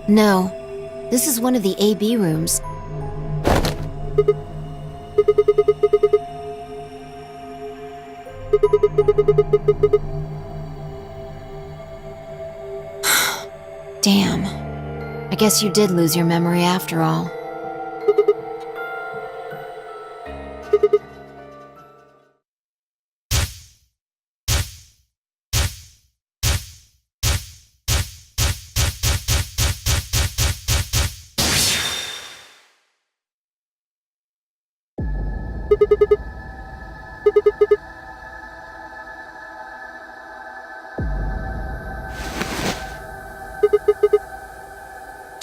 No, this is one of the AB rooms. Damn. I guess you did lose your memory after all.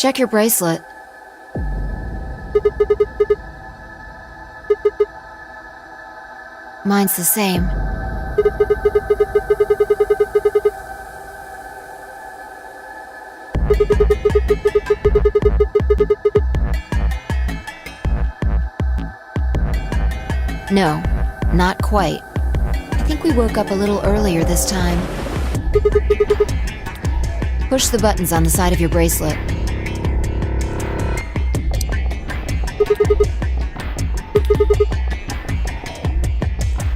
Check your bracelet. Mine's the same. No, not quite. I think we woke up a little earlier this time. Push the buttons on the side of your bracelet.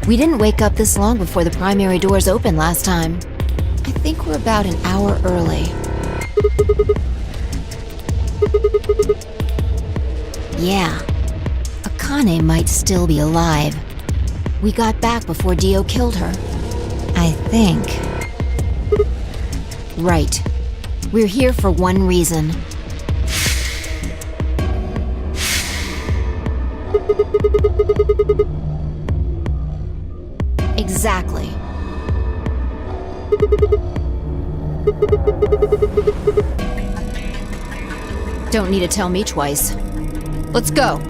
We didn't wake up this long before the primary doors opened last time. I think we're about an hour early. Yeah, Akane might still be alive. We got back before Dio killed her. I think. Right. We're here for one reason. Exactly. Don't need to tell me twice. Let's go.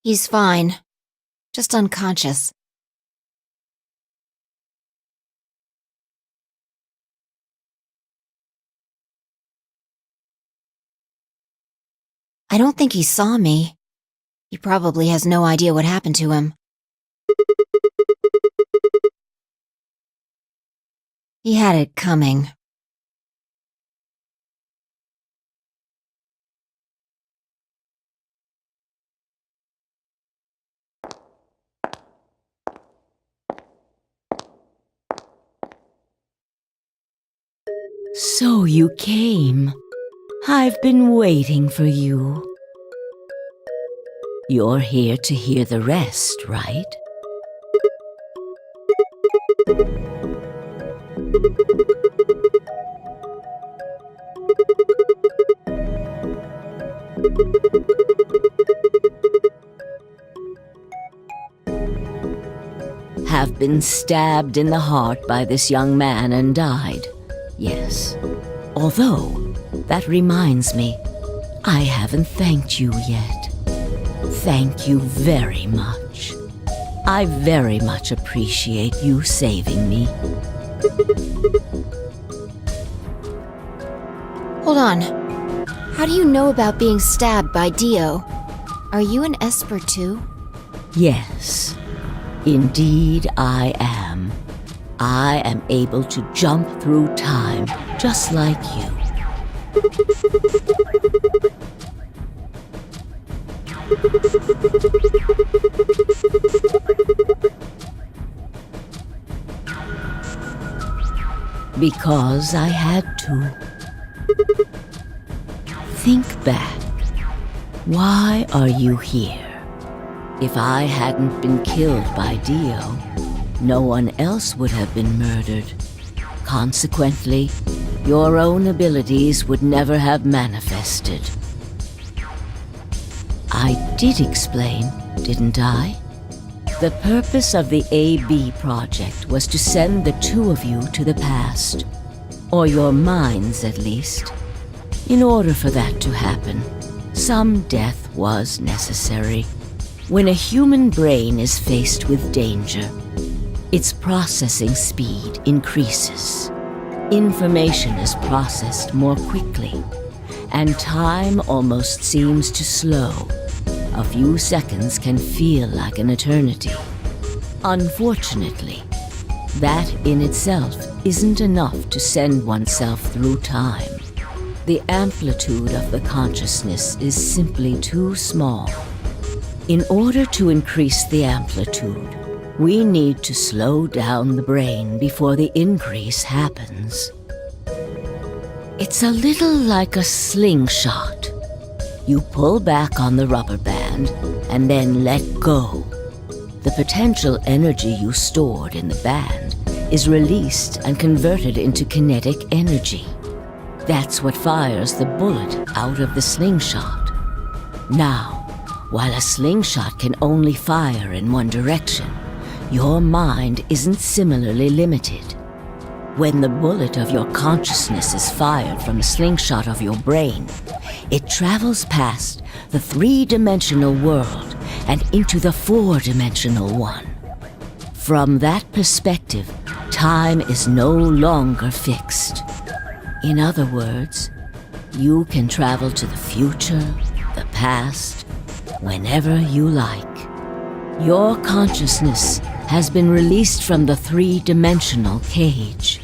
He's fine. Just unconscious. I don't think he saw me. He probably has no idea what happened to him. He had it coming. So you came. I've been waiting for you. You're here to hear the rest, right? Have been stabbed in the heart by this young man and died. Yes. Although, that reminds me, I haven't thanked you yet. Thank you very much. I very much appreciate you saving me. Hold on. How do you know about being stabbed by Dio? Are you an Esper too? Yes, indeed I am. I am able to jump through time, just like you. Because I had to. Think back. Why are you here? If I hadn't been killed by Dio, no one else would have been murdered. Consequently, your own abilities would never have manifested. I did explain, didn't I? The purpose of the AB project was to send the two of you to the past. Or your minds, at least. In order for that to happen, some death was necessary. When a human brain is faced with danger, its processing speed increases. Information is processed more quickly, and time almost seems to slow. A few seconds can feel like an eternity. Unfortunately, that in itself isn't enough to send oneself through time. The amplitude of the consciousness is simply too small. In order to increase the amplitude, we need to slow down the brain before the increase happens. It's a little like a slingshot. You pull back on the rubber band and then let go. The potential energy you stored in the band is released and converted into kinetic energy. That's what fires the bullet out of the slingshot. Now, while a slingshot can only fire in one direction, your mind isn't similarly limited. When the bullet of your consciousness is fired from the slingshot of your brain, it travels past the three-dimensional world and into the four-dimensional one. From that perspective, time is no longer fixed. In other words, you can travel to the future, the past, whenever you like. Your consciousness has been released from the three-dimensional cage.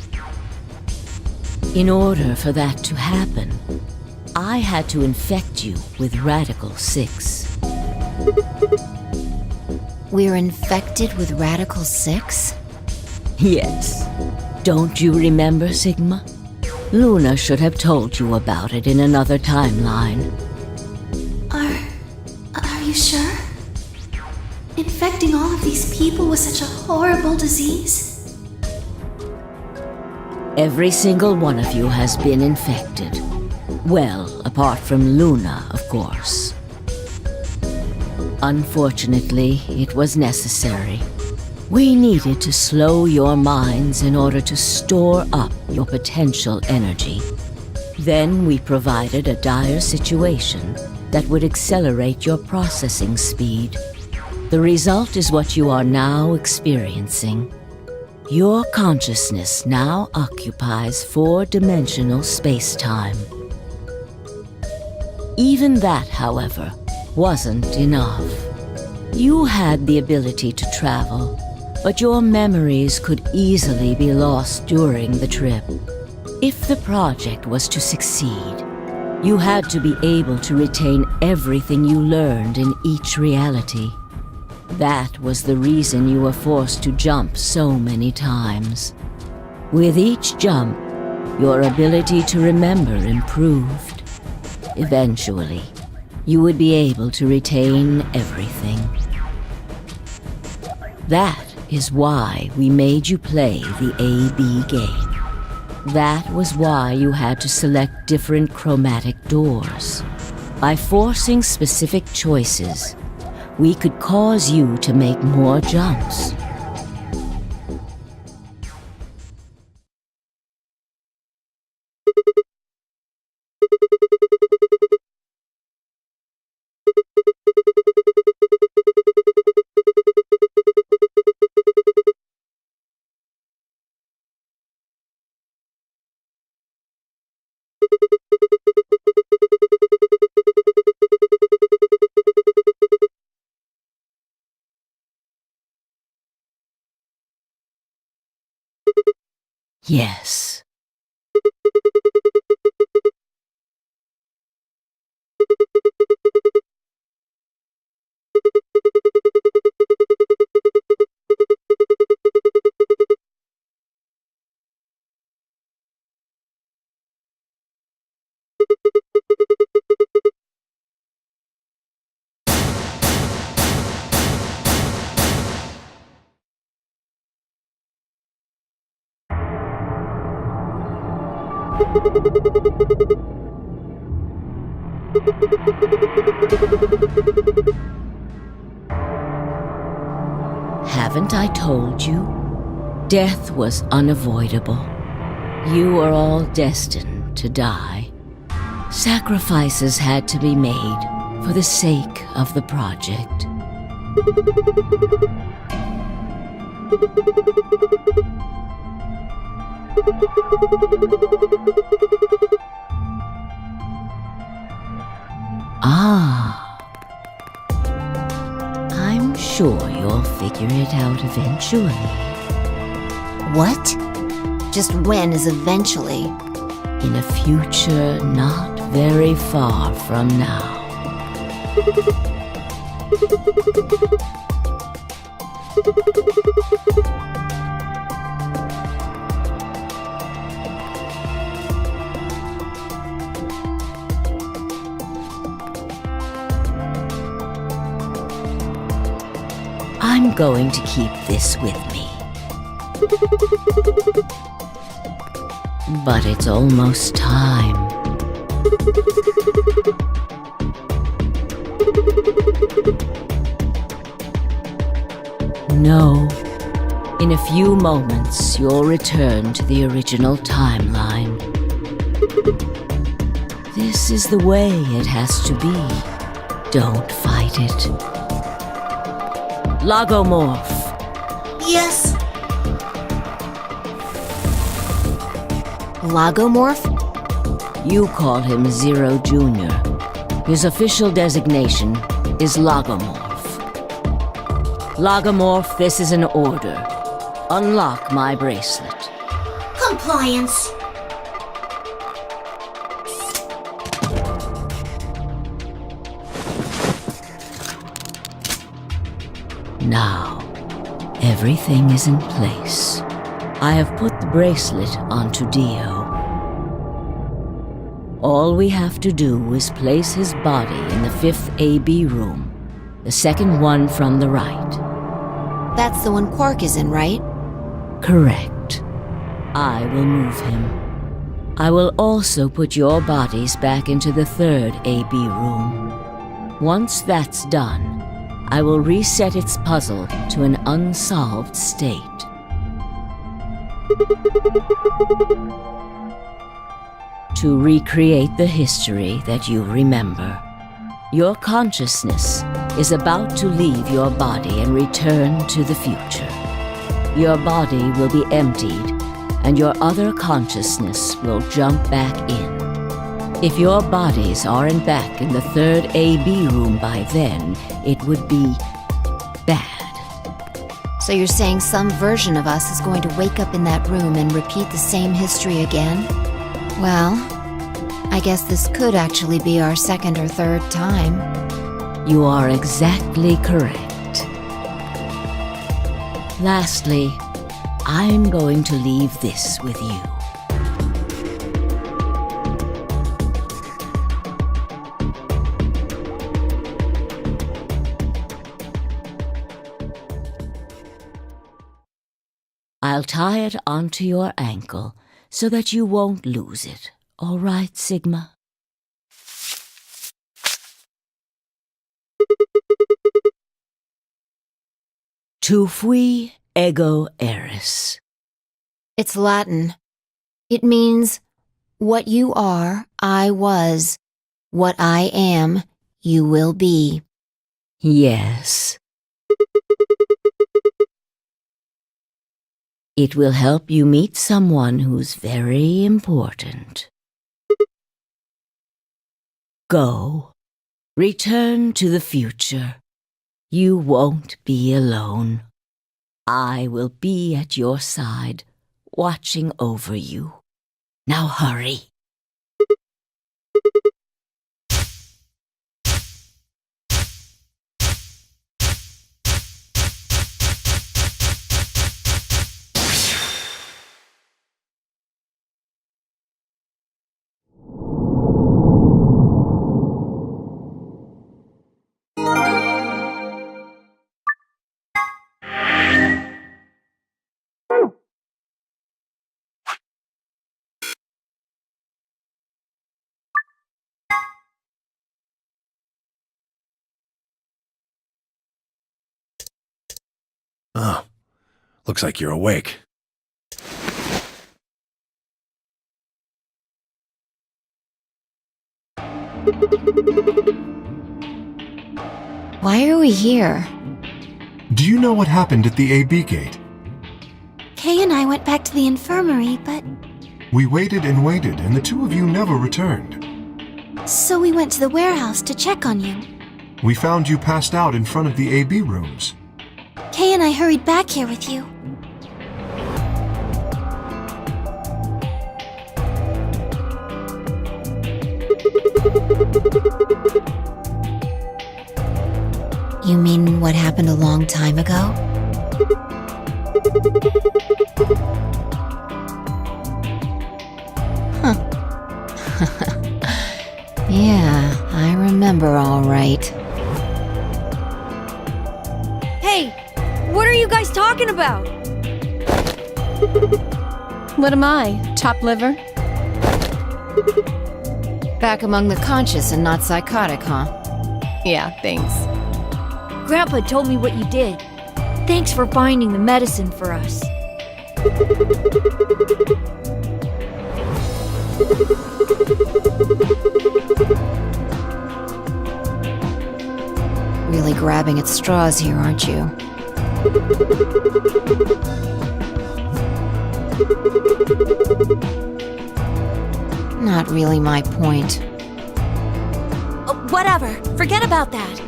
In order for that to happen, I had to infect you with Radical 6. We're infected with Radical 6? Yes. Don't you remember, Sigma? Luna should have told you about it in another timeline. Are you sure? Infecting all of these people with such a horrible disease? Every single one of you has been infected. Well, apart from Luna, of course. Unfortunately, it was necessary. We needed to slow your minds in order to store up your potential energy. Then we provided a dire situation that would accelerate your processing speed. The result is what you are now experiencing. Your consciousness now occupies 4-dimensional space-time. Even that, however, wasn't enough. You had the ability to travel, but your memories could easily be lost during the trip. If the project was to succeed, you had to be able to retain everything you learned in each reality. That was the reason you were forced to jump so many times. With each jump, your ability to remember improved. Eventually, you would be able to retain everything. That is why we made you play the A-B game. That was why you had to select different chromatic doors. By forcing specific choices, we could cause you to make more jumps. Yes. Haven't I told you? Death was unavoidable. You are all destined to die. Sacrifices had to be made for the sake of the project. Ah. I'm sure you'll figure it out eventually. What? Just when is eventually? In a future not very far from now. I'm going to keep this with me. But it's almost time. No. In a few moments, you'll return to the original timeline. This is the way it has to be. Don't fight it. Lagomorph. Yes. Lagomorph? You call him Zero Jr. His official designation is Lagomorph. Lagomorph, this is an order. Unlock my bracelet. Compliance. Now, everything is in place. I have put the bracelet onto Dio. All we have to do is place his body in the 5th AB room, the second one from the right. That's the one Quark is in, right? Correct. I will move him. I will also put your bodies back into the 3rd AB room. Once that's done, I will reset its puzzle to an unsolved state. To recreate the history that you remember. Your consciousness is about to leave your body and return to the future. Your body will be emptied, and your other consciousness will jump back in. If your bodies aren't back in the third AB room by then, it would be bad. So you're saying some version of us is going to wake up in that room and repeat the same history again? Well, I guess this could actually be our second or third time. You are exactly correct. Lastly, I'm going to leave this with you. I'll tie it onto your ankle so that you won't lose it. All right, Sigma? Tu fui ego eris. It's Latin. It means, what you are, I was. What I am, you will be. Yes. It will help you meet someone who's very important. Go. Return to the future. You won't be alone. I will be at your side, watching over you. Now hurry. Oh, looks like you're awake. Why are we here? Do you know what happened at the AB gate? Kay and I went back to the infirmary, but We waited and waited, and the two of you never returned. so we went to the warehouse to check on you. We found you passed out in front of the AB rooms. Kay and I hurried back here with you. You mean what happened a long time ago? Huh. Yeah, I remember all right. Hey, what are you guys talking about? What am I? Top liver? Back among the conscious and not psychotic, huh? Yeah, thanks. Grandpa told me what you did. Thanks for finding the medicine for us. Really grabbing at straws here, aren't you? Not really my point. Whatever, forget about that.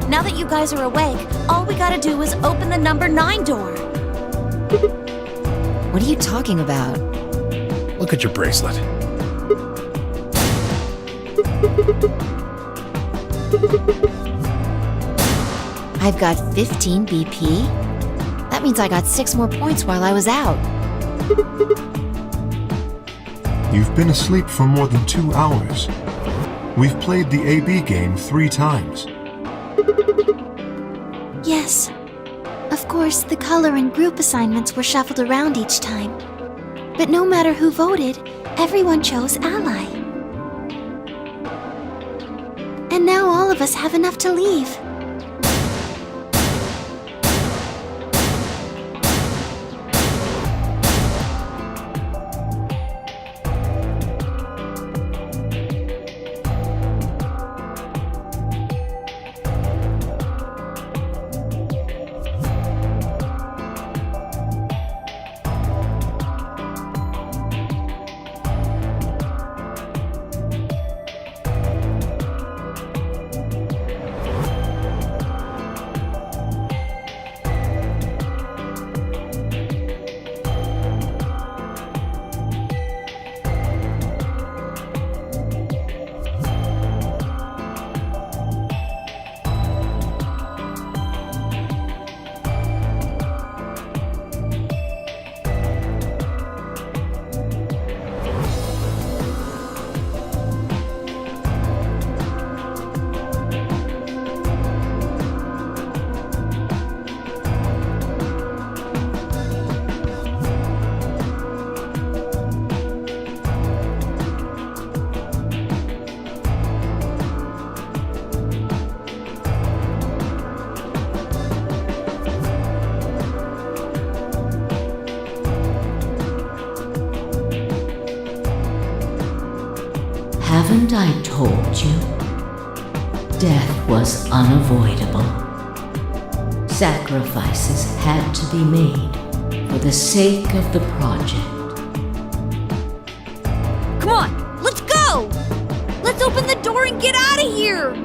Now that you guys are awake, all we gotta do is open the number 9 door. What are you talking about? Look at your bracelet. I've got 15 BP? That means I got 6 more points while I was out. You've been asleep for more than 2 hours. We've played the AB game 3 times. Yes. Of course, the color and group assignments were shuffled around each time. But no matter who voted, everyone chose Ally. And now all of us have enough to leave. Haven't I told you? Death was unavoidable. Sacrifices had to be made for the sake of the project. Come on, let's go! Let's open the door and get out of here!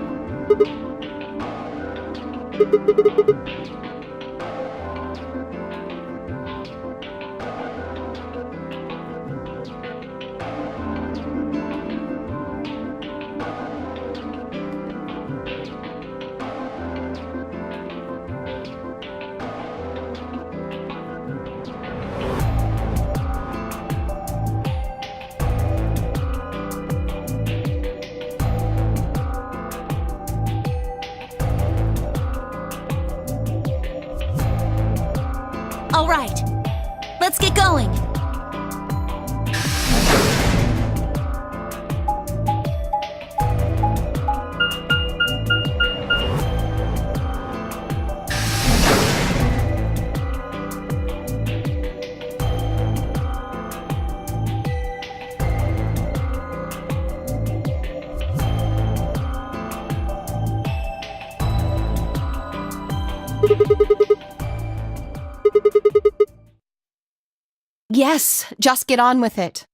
All right, let's get going. Yes, just get on with it.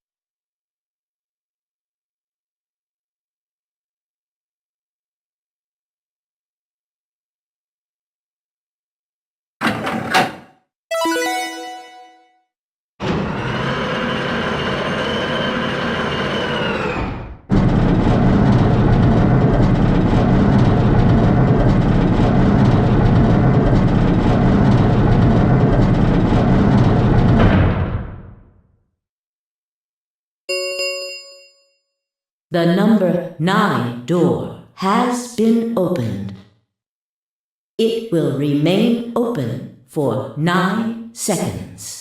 The number 9 door has been opened. It will remain open for 9 seconds.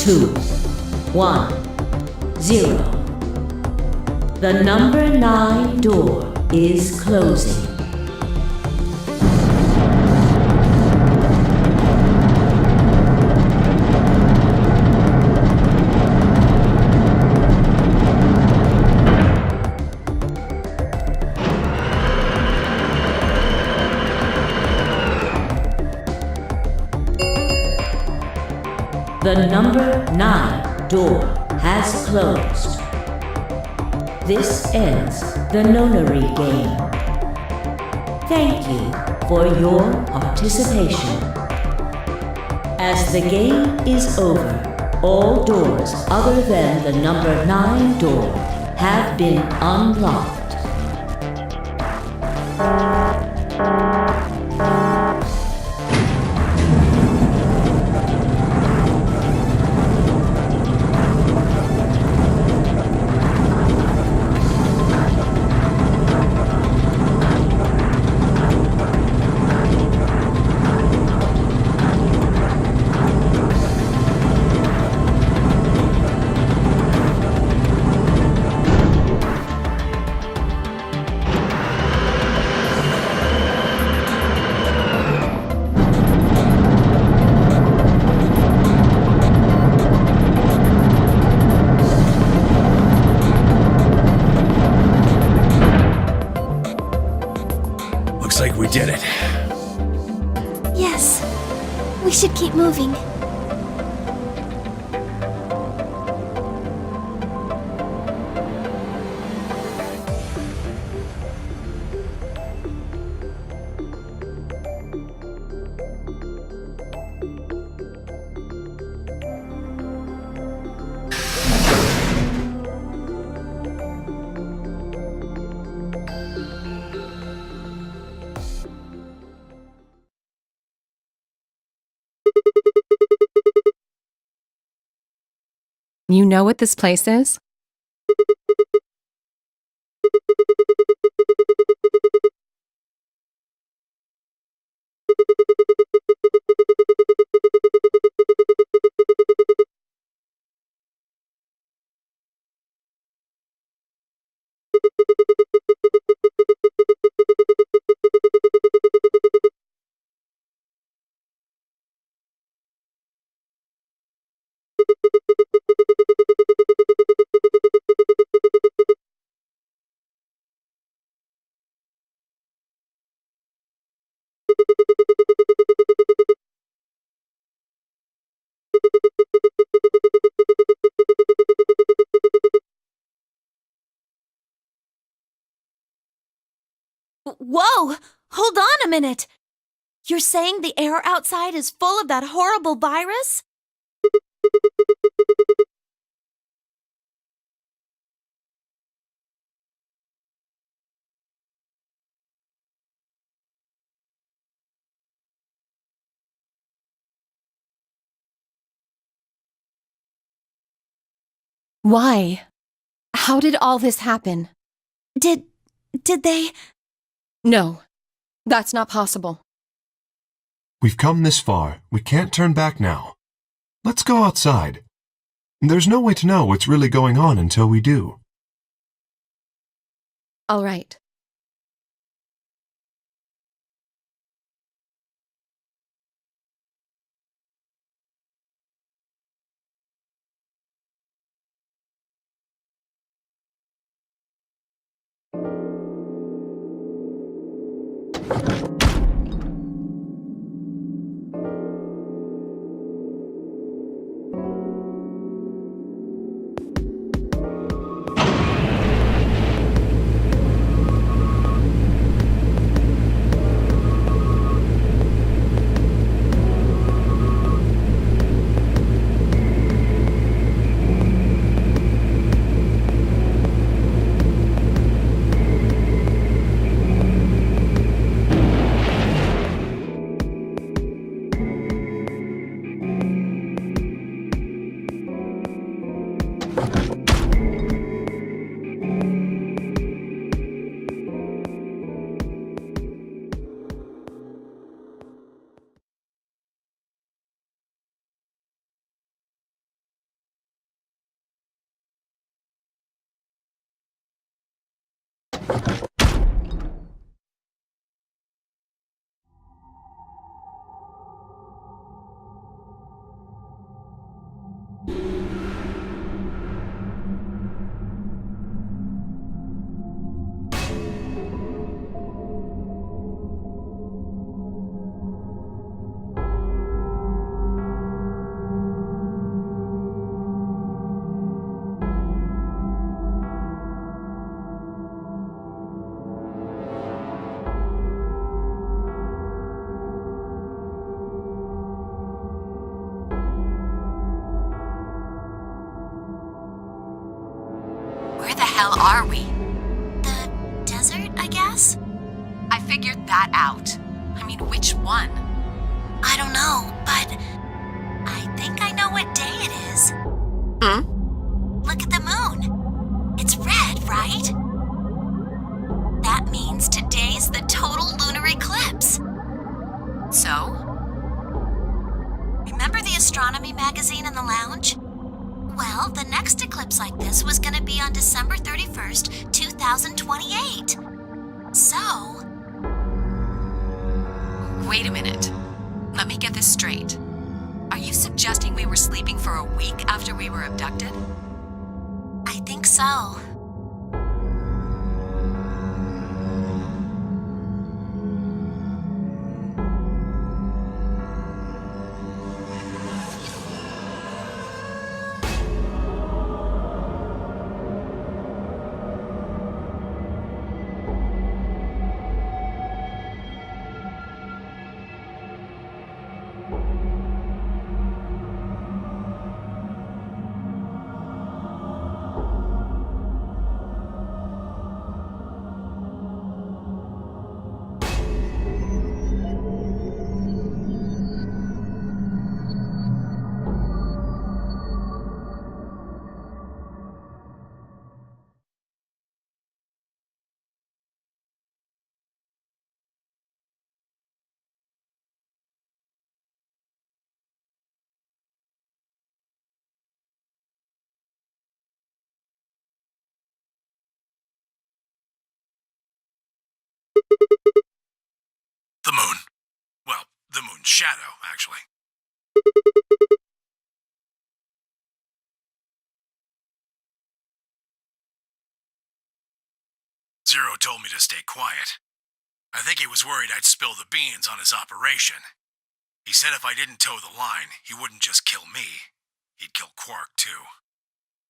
2, 1, 0. The number 9 door is closing. The number 9 door has closed. This ends the nonary game. Thank you for your participation. As the game is over, all doors other than the number 9 door have been unlocked. Looks like we did it. Yes, we should keep moving. You know what this place is? Whoa! Hold on a minute! You're saying the air outside is full of that horrible virus? Why? How did all this happen? Did they... No, that's not possible. We've come this far. We can't turn back now. Let's go outside. There's no way to know what's really going on until we do. All right. Where the hell are we? the desert, I guess? I figured that out. I mean, which one? I don't know, but I think I know what day it is. Look at the moon. It's red, right? That means today's the total lunar eclipse. So? Remember the astronomy magazine in the lounge? Well, the next eclipse like this was going to be on December 31st, 2028. So... Wait a minute. Let me get this straight. Are you suggesting we were sleeping for a week after we were abducted? I think so. shadow, actually. Zero told me to stay quiet. I think he was worried I'd spill the beans on his operation. He said if I didn't toe the line, he wouldn't just kill me. He'd kill Quark, too.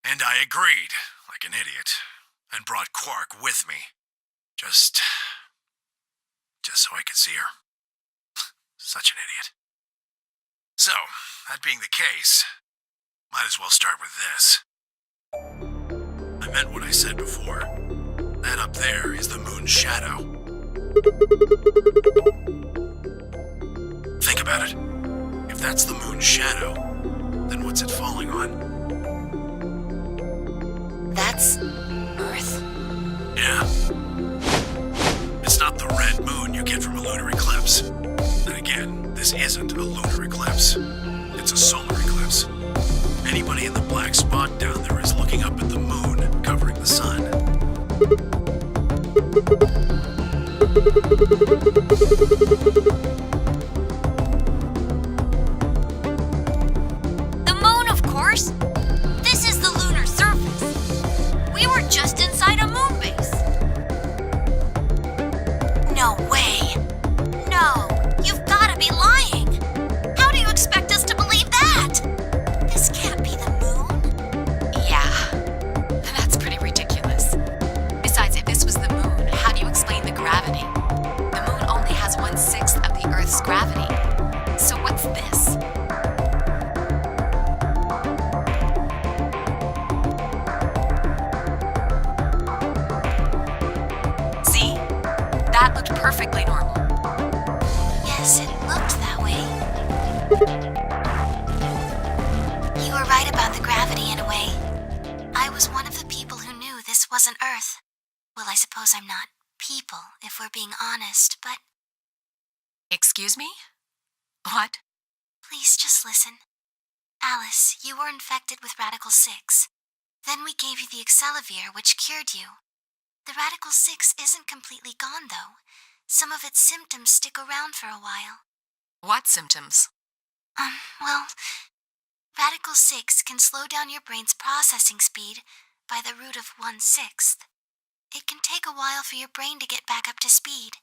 And I agreed, like an idiot, and brought Quark with me. Just so I could see her. Such an idiot. So, that being the case, might as well start with this. I meant what I said before. That up there is the moon's shadow. Think about it. If that's the moon's shadow, then what's it falling on? That's Earth? Yeah. It's not the red moon you get from a lunar eclipse. And again, this isn't a lunar eclipse. It's a solar eclipse. Anybody in the black spot down there is looking up at the moon covering the sun. The moon, of course. This is the lunar surface. We were just inside a moon base. No way. No, you've got to be lying. How do you expect us to believe that? This can't be the moon. Yeah, that's pretty ridiculous. Besides, if this was the moon, how do you explain the gravity? The moon only has 1/6 of the Earth's gravity. So what's this? See? That looked perfectly normal. Yes, it looked that way. You were right about the gravity in a way. I was one of the people who knew this wasn't Earth. Well, I suppose I'm not people, if we're being honest, but... Excuse me? What? Please just listen. Alice, you were infected with Radical 6. Then we gave you the Accelavir, which cured you. The Radical 6 isn't completely gone, though. Some of its symptoms stick around for a while. What symptoms? Well, Radical 6 can slow down your brain's processing speed by the root of 1/6. It can take a while for your brain to get back up to speed.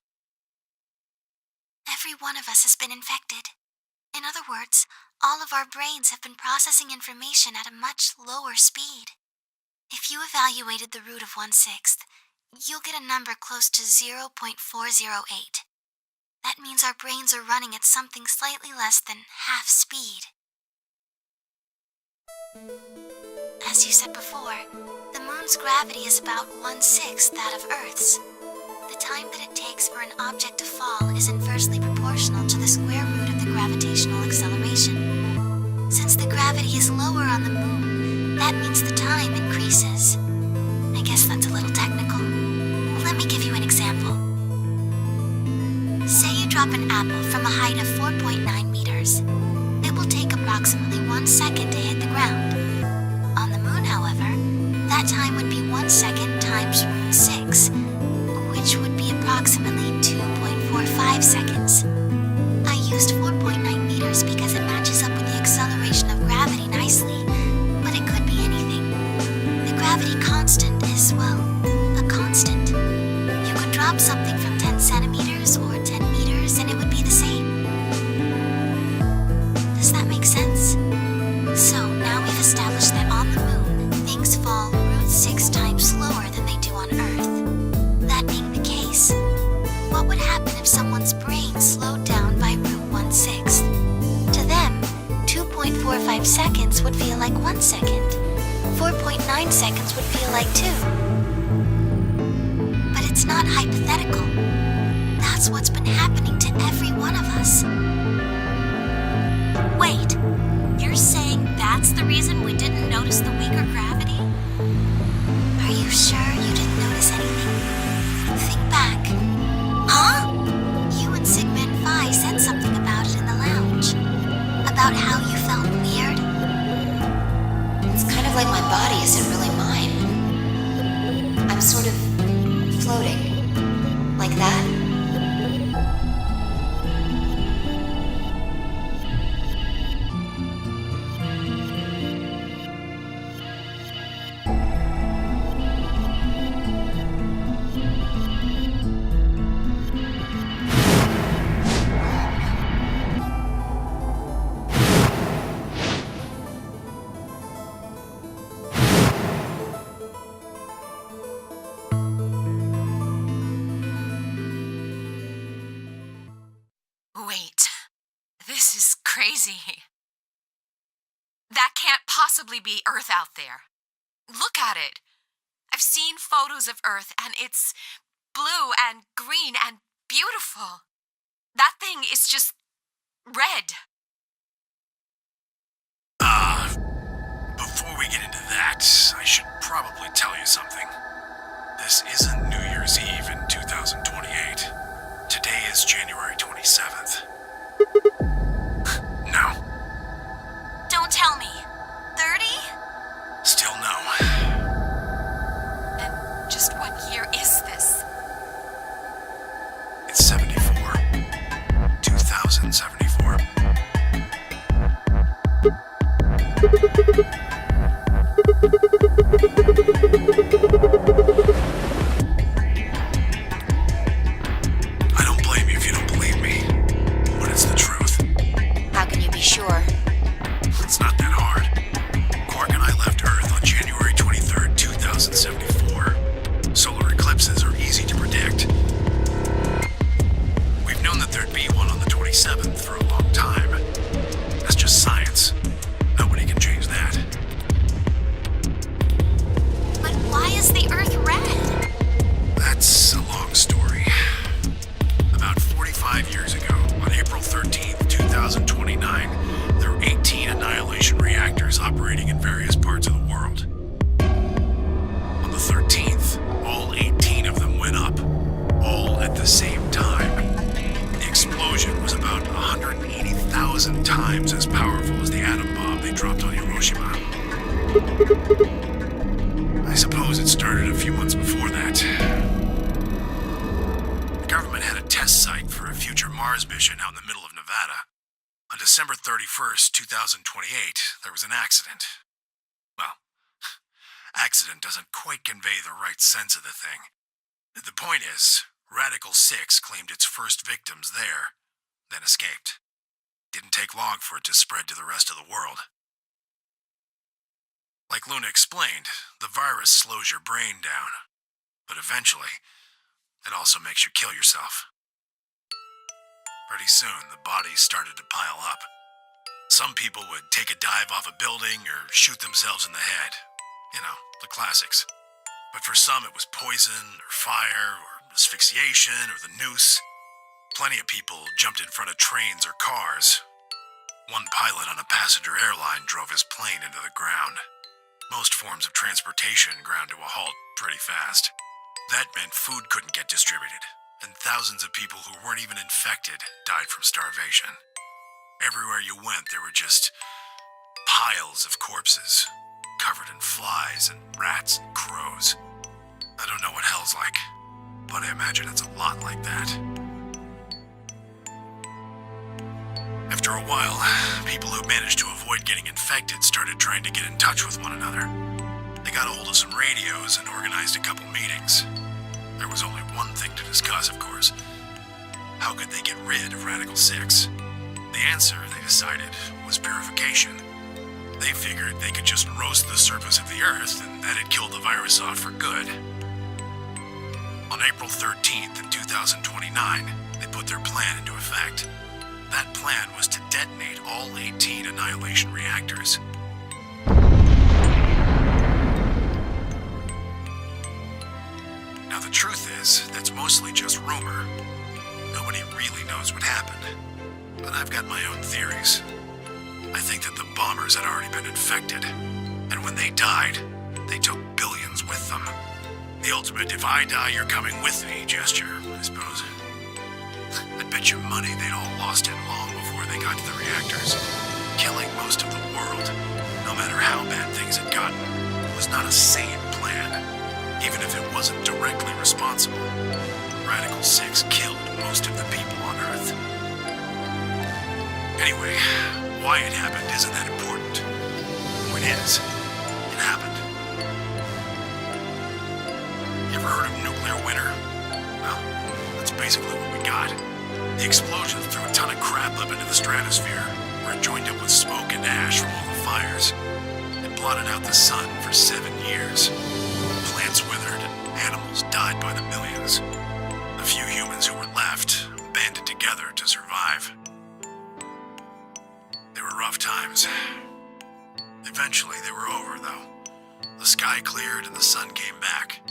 Every one of us has been infected. In other words, all of our brains have been processing information at a much lower speed. If you evaluated the root of 1/6, you'll get a number close to 0.408. That means our brains are running at something slightly less than half speed. As you said before, the moon's gravity is about 1/6 that of Earth's. The time that it takes for an object to fall is inversely proportional to the square root of the gravitational acceleration. Since the gravity is lower on the moon, that means the time increases. I guess that's a little technical. Let me give you an example. Say you drop an apple from a height of 4.9 meters. It will take approximately 1 second to hit the ground. On the moon, however, that time would be 1 second times root 6, which would be approximately 2.45 seconds. I used 4.9 meters because it matches up with the acceleration of gravity nicely, but it could be anything. The gravity constant is, well, a constant. You could drop something from 10 centimeters or 10 meters and it would be the same. Does that make sense? So now we've established that on the moon, things fall root 6 times slower than they do on Earth. That being the case, what would happen if someone's brain slowed down by root 1/6? To them, 2.45 seconds would feel like 1 second. 4.9 seconds would feel like 2. But it's not hypothetical. That's what's been happening to every one of us. Wait, you're saying that's the reason we didn't notice the weaker gravity? Are you sure you didn't notice anything? Think back. Huh? You and Sigma and Phi said something about it in the lounge. About how you felt weird. It's kind of like my body isn't really mine. I'm sort of floating. Like that. crazy. That can't possibly be Earth out there. Look at it. I've seen photos of Earth, and it's blue and green and beautiful. That thing is just red. Before we get into that, I should probably tell you something. This isn't New Year's Eve in 2028. Today is January 27th. No. Don't tell me. 30? Still no. And just what year is this? It's 74. 2074. I don't blame you if you don't believe me, but it's the truth. How can you be sure? It's not that hard. Quark and I left Earth on January 23rd, 2074. Solar eclipses are easy to predict. We've known that there'd be one on the 27th for a long time. That's just science. Nobody can change that. But why is the Earth red? That's a long story. About 45 years ago, on April 13th, 2029, there were 18 annihilation reactors operating in various parts of the world. On the 13th, all 18 of them went up, all at the same time. The explosion was about 180,000 times as powerful as the atom bomb they dropped on Hiroshima. I suppose it started a few months before that. The government had a test site for a future Mars mission out in the middle of Nevada. On December 31st, 2028, there was an accident. Well, accident doesn't quite convey the right sense of the thing. The point is, Radical 6 claimed its first victims there, then escaped. Didn't take long for it to spread to the rest of the world. Like Luna explained, the virus slows your brain down, but eventually, it also makes you kill yourself. Pretty soon, the bodies started to pile up. Some people would take a dive off a building or shoot themselves in the head. You know, the classics. But for some, it was poison, or fire, or asphyxiation, or the noose. Plenty of people jumped in front of trains or cars. One pilot on a passenger airline drove his plane into the ground. Most forms of transportation ground to a halt pretty fast. That meant food couldn't get distributed, and thousands of people who weren't even infected died from starvation. Everywhere you went, there were just piles of corpses, covered in flies and rats and crows. I don't know what hell's like, but I imagine it's a lot like that. After a while, people who managed to avoid getting infected started trying to get in touch with one another. They got a hold of some radios and organized a couple meetings. There was only one thing to discuss, of course. How could they get rid of Radical 6? The answer, they decided, was purification. They figured they could just roast the surface of the Earth and that'd kill the virus off for good. On April 13th in 2029, they put their plan into effect. That plan was to detonate all 18 annihilation reactors. Now the truth is, that's mostly just rumor. Nobody really knows what happened. But I've got my own theories. I think that the bombers had already been infected, and when they died, they took billions with them. The ultimate if I die, you're coming with me gesture, I suppose. I'd bet you money they'd all lost it long before they got to the reactors. Killing most of the world, no matter how bad things had gotten, was not a sane plan, even if it wasn't directly responsible. Radical 6 killed most of the people on Earth. Anyway, why it happened isn't that important. The point is, it happened. You ever heard of nuclear winter? Well, that's basically what we got. The explosion threw a ton of crap up into the stratosphere, where it joined up with smoke and ash from all the fires. It blotted out the sun for 7 years. Plants withered and animals died by the millions. The few humans who were left banded together to survive. times. Eventually, they were over, though. The sky cleared and the sun came back.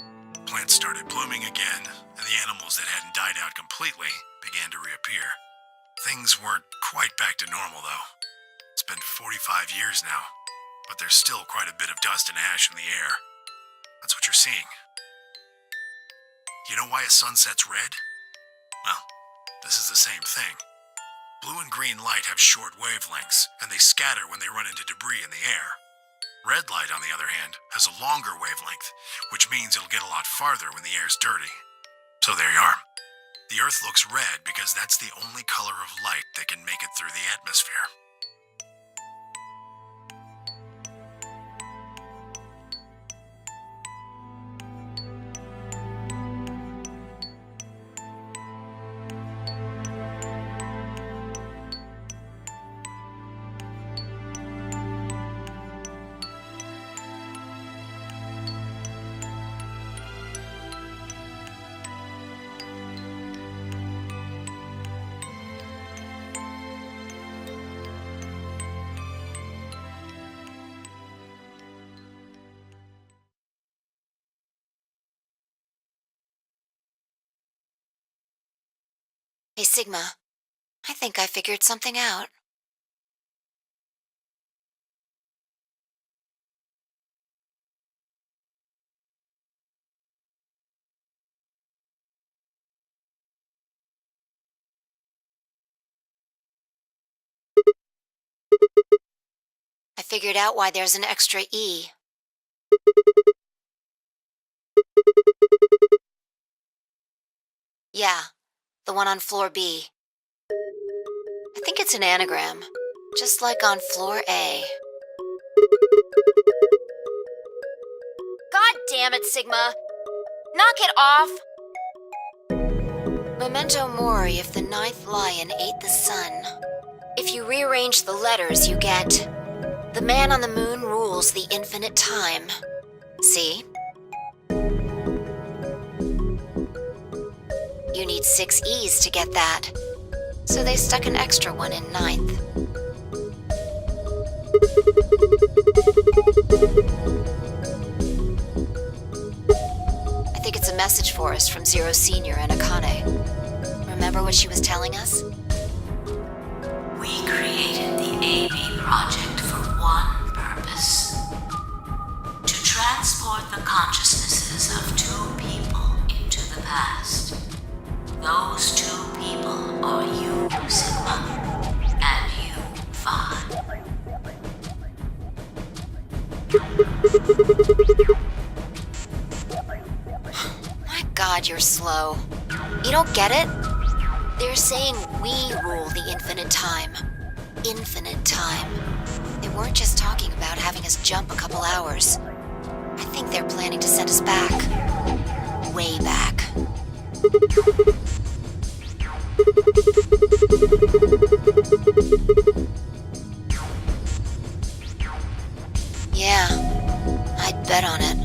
Plants started blooming again, and the animals that hadn't died out completely began to reappear. Things weren't quite back to normal, though. It's been 45 years now, but there's still quite a bit of dust and ash in the air. That's what you're seeing. You know why a sunset's red? Well, this is the same thing. Blue and green light have short wavelengths, and they scatter when they run into debris in the air. Red light, on the other hand, has a longer wavelength, which means it'll get a lot farther when the air's dirty. So there you are. The Earth looks red because that's the only color of light that can make it through the atmosphere. Hey, Sigma. I think I figured something out. I figured out why there's an extra E. Yeah, the one on floor B. I think it's an anagram, just like on floor A. God damn it, Sigma! Knock it off! Memento mori if the ninth lion ate the sun. If you rearrange the letters, you get... The man on the moon rules the infinite time. See? You need 6 E's to get that. So they stuck an extra one in ninth. I think it's a message for us from Zero Senior and Akane. Remember what she was telling us? We created the AB project for one purpose. To transport the consciousnesses of 2 people into the past. Those 2 people are you, Sigma, and you, Vi. My God, you're slow. You don't get it? They're saying we rule the infinite time. Infinite time. They weren't just talking about having us jump a couple hours. I think they're planning to send us back. Way back. Yeah, I'd bet on it.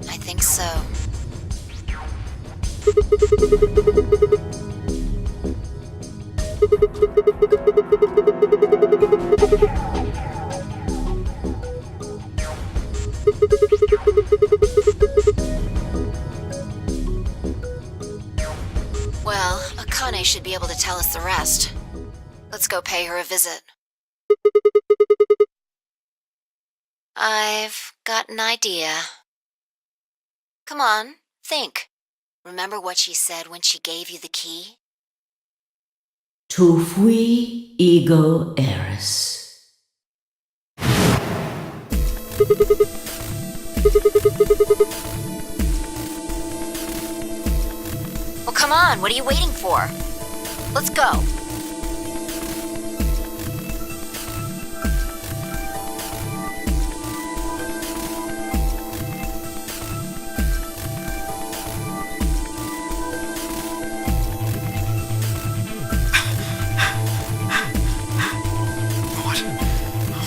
I think so. Well, Akane should be able to tell us the rest. Let's go pay her a visit. I've got an idea. Come on, think. Remember what she said when she gave you the key? Tu fui ego eris. Well, come on, what are you waiting for? Let's go.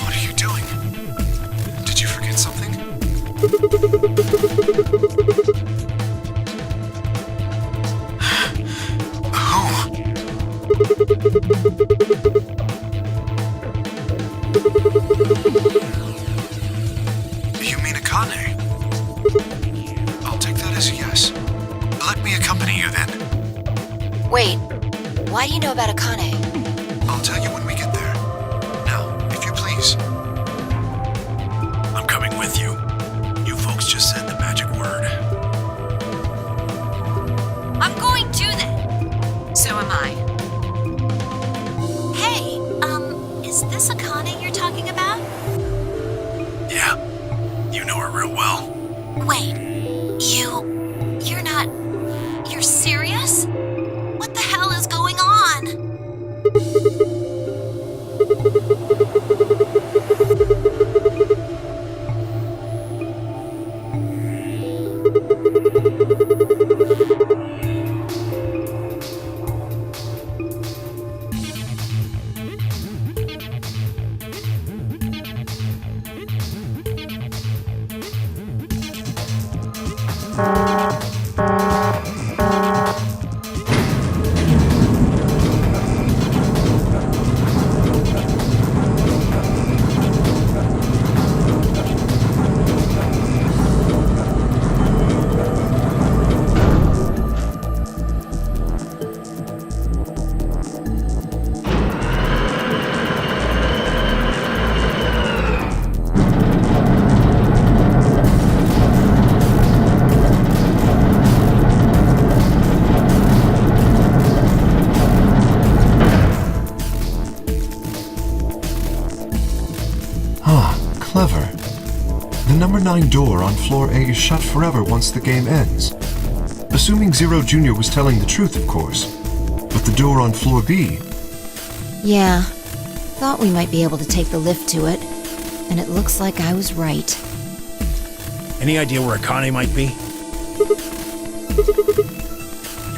What are you doing? Did you forget something? You mean Akane? I'll take that as a yes. Let me accompany you then. Wait, why do you know about Akane? I'll tell you when we get there. Now, if you please. I'm coming with you. You folks just said the magic word. I'm going too then. So am I. Hey, is this Akane you're talking about? Yeah, you know her real well. Wait, you're not... You're serious? What the hell is going on? Clever. The number 9 door on floor A is shut forever once the game ends. Assuming Zero Jr. was telling the truth, of course. But the door on floor B... Yeah, thought we might be able to take the lift to it, and it looks like I was right. Any idea where Akane might be?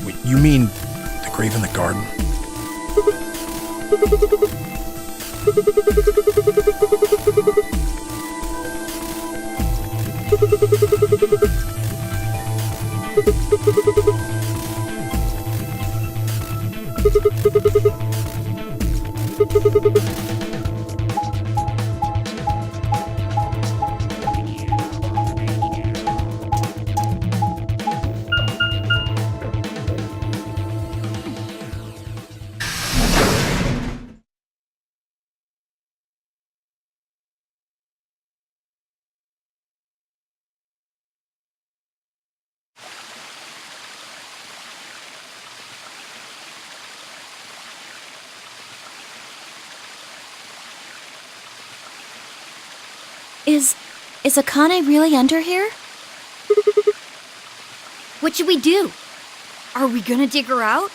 Wait, you mean the grave in the garden? Is Akane really under here? What should we do? Are we gonna dig her out?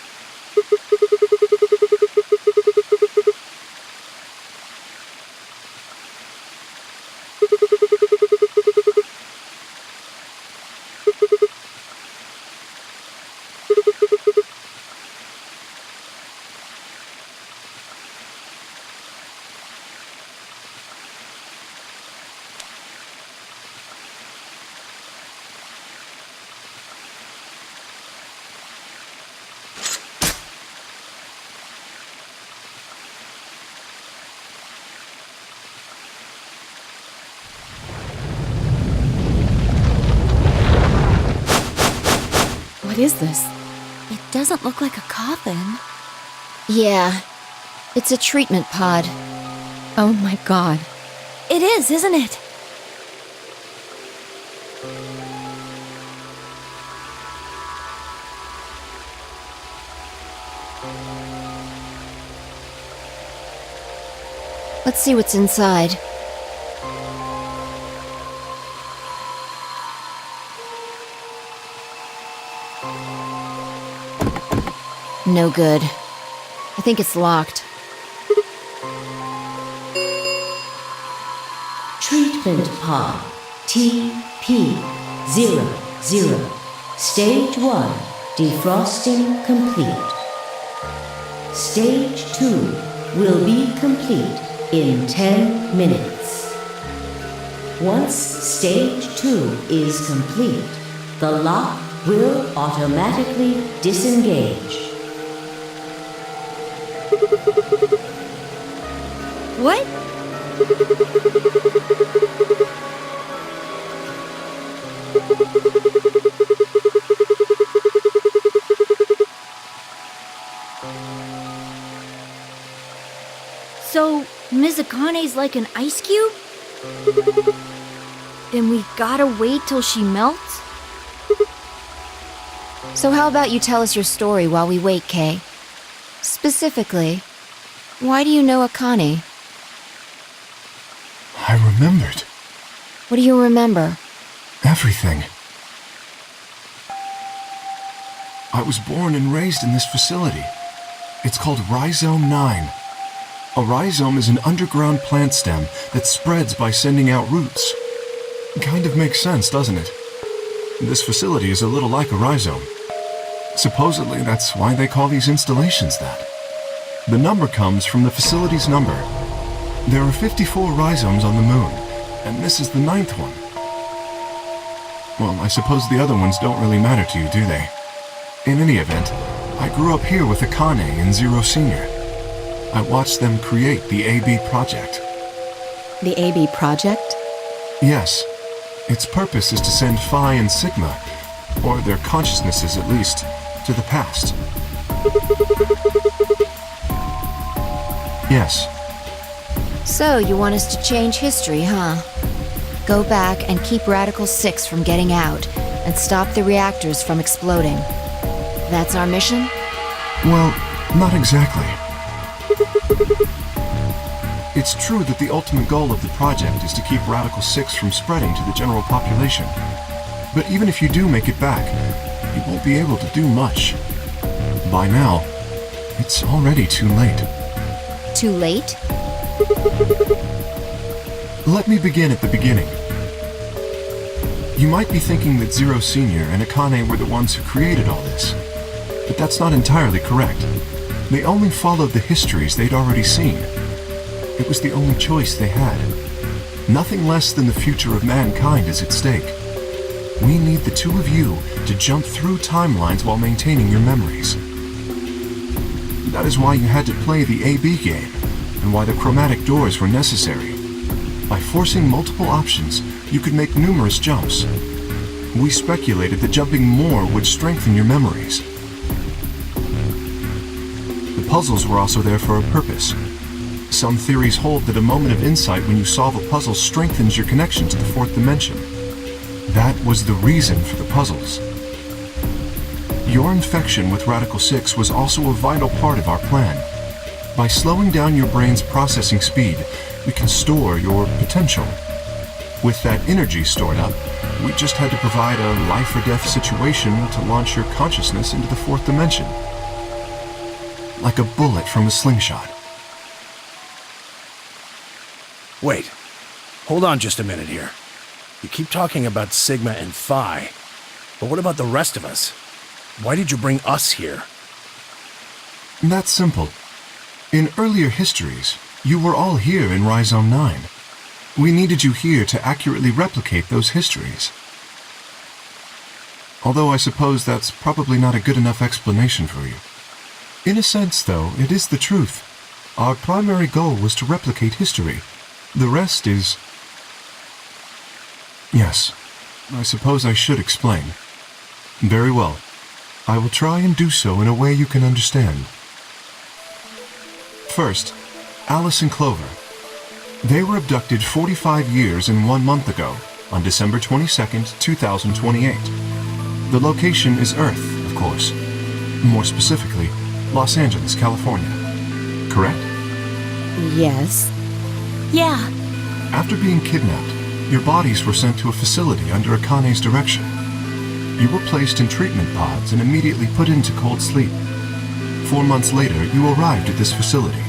What is this? It doesn't look like a coffin. Yeah, it's a treatment pod. Oh my god. It is, isn't it? Let's see what's inside. No good. I think it's locked. Treatment pod TP00. Stage 1 defrosting complete. Stage 2 will be complete in 10 minutes. Once Stage 2 is complete, the lock will automatically disengage. What? So, Mizakane's like an ice cube? Then we gotta wait till she melts? So how about you tell us your story while we wait, Kay? Specifically, why do you know Akane? I remembered. What do you remember? Everything. I was born and raised in this facility. It's called Rhizome 9. A rhizome is an underground plant stem that spreads by sending out roots. Kind of makes sense, doesn't it? This facility is a little like a rhizome. Supposedly, that's why they call these installations that. The number comes from the facility's number. There are 54 rhizomes on the moon, and this is the 9th one. Well, I suppose the other ones don't really matter to you, do they? In any event, I grew up here with Akane and Zero Senior. I watched them create the AB project. The AB project? Yes. Its purpose is to send Phi and Sigma, or their consciousnesses at least, to the past. Yes. So, you want us to change history, huh? Go back and keep Radical 6 from getting out, and stop the reactors from exploding. That's our mission? Well, not exactly. It's true that the ultimate goal of the project is to keep Radical 6 from spreading to the general population. But even if you do make it back, you won't be able to do much. By now, it's already too late. Too late? Let me begin at the beginning. You might be thinking that Zero Senior and Akane were the ones who created all this. But that's not entirely correct. They only followed the histories they'd already seen. It was the only choice they had. Nothing less than the future of mankind is at stake. We need the two of you to jump through timelines while maintaining your memories. That is why you had to play the AB game, and why the chromatic doors were necessary. By forcing multiple options, you could make numerous jumps. We speculated that jumping more would strengthen your memories. The puzzles were also there for a purpose. Some theories hold that a moment of insight when you solve a puzzle strengthens your connection to the fourth dimension. That was the reason for the puzzles. Your infection with Radical 6 was also a vital part of our plan. By slowing down your brain's processing speed, we can store your potential. With that energy stored up, we just had to provide a life or death situation to launch your consciousness into the fourth dimension. Like a bullet from a slingshot. Wait. Hold on just a minute here. You keep talking about Sigma and Phi, but what about the rest of us? Why did you bring us here? That's simple. In earlier histories, you were all here in Rhizome 9. We needed you here to accurately replicate those histories. Although I suppose that's probably not a good enough explanation for you. In a sense, though, it is the truth. Our primary goal was to replicate history. The rest is... Yes, I suppose I should explain. Very well. I will try and do so in a way you can understand. First, Alice and Clover. They were abducted 45 years and 1 month ago, on December 22nd, 2028. The location is Earth, of course. More specifically, Los Angeles, California. Correct? Yes. Yeah. After being kidnapped, your bodies were sent to a facility under Akane's direction. You were placed in treatment pods and immediately put into cold sleep. 4 months later, you arrived at this facility.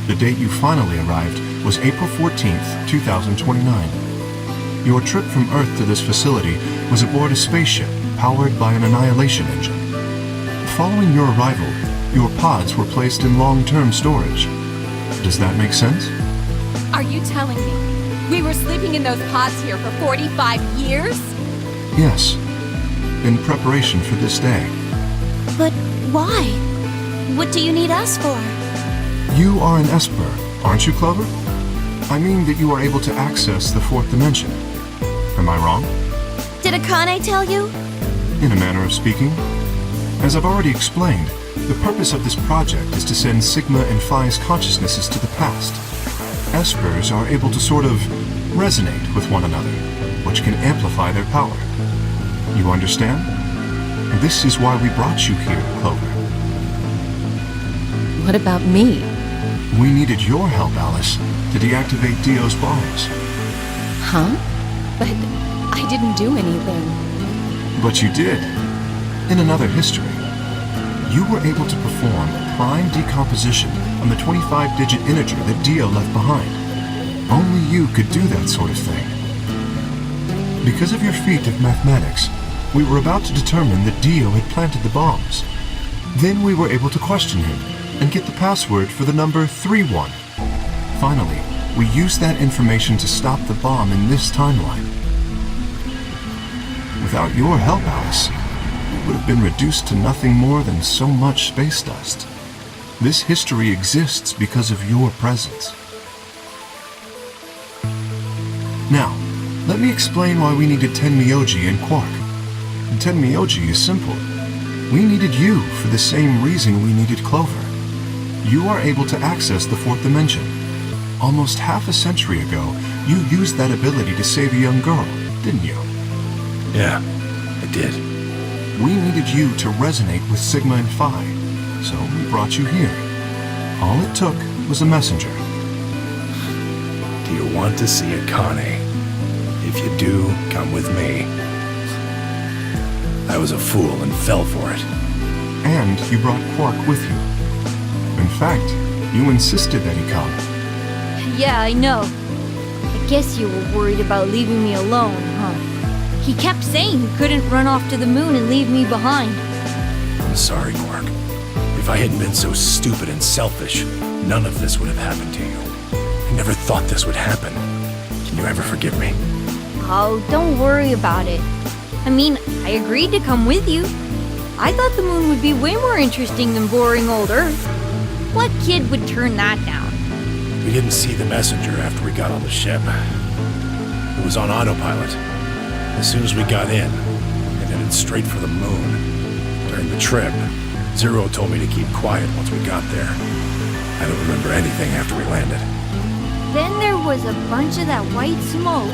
The date you finally arrived was April 14th, 2029. Your trip from Earth to this facility was aboard a spaceship powered by an annihilation engine. Following your arrival, your pods were placed in long-term storage. Does that make sense? Are you telling me We were sleeping in those pods here for 45 years? Yes, in preparation for this day. But why? What do you need us for? You are an Esper, aren't you, Clover? I mean that you are able to access the fourth dimension. Am I wrong? Did Akane tell you? In a manner of speaking. As I've already explained, the purpose of this project is to send Sigma and Phi's consciousnesses to the past. Espers are able to sort of resonate with one another, which can amplify their power. You understand? And this is why we brought you here, Clover. What about me? We needed your help, Alice, to deactivate Dio's bombs. Huh? But I didn't do anything. But you did. In another history, you were able to perform a prime decomposition on the 25-digit integer that Dio left behind. Only you could do that sort of thing. Because of your feat of mathematics, we were about to determine that Dio had planted the bombs. Then we were able to question him and get the password for the number 31. Finally, we used that information to stop the bomb in this timeline. Without your help, Alice, we would have been reduced to nothing more than so much space dust. This history exists because of your presence. Now, let me explain why we needed Tenmyoji and Quark. Tenmyoji is simple. We needed you for the same reason we needed Clover. You are able to access the fourth dimension. Almost half a century ago, you used that ability to save a young girl, didn't you? Yeah, I did. We needed you to resonate with Sigma and Phi, so we brought you here. All it took was a messenger. Do you want to see Akane? If you do, come with me. I was a fool and fell for it. And you brought Quark with you. In fact, you insisted that he come. Yeah, I know. I guess you were worried about leaving me alone, huh? He kept saying he couldn't run off to the moon and leave me behind. I'm sorry, Quark. If I hadn't been so stupid and selfish, none of this would have happened to you. I never thought this would happen. Can you ever forgive me? Oh, don't worry about it. I mean, I agreed to come with you. I thought the moon would be way more interesting than boring old Earth. What kid would turn that down? We didn't see the messenger after we got on the ship. It was on autopilot. As soon as we got in, it headed straight for the moon. During the trip, Zero told me to keep quiet once we got there. I don't remember anything after we landed. Then there was a bunch of that white smoke,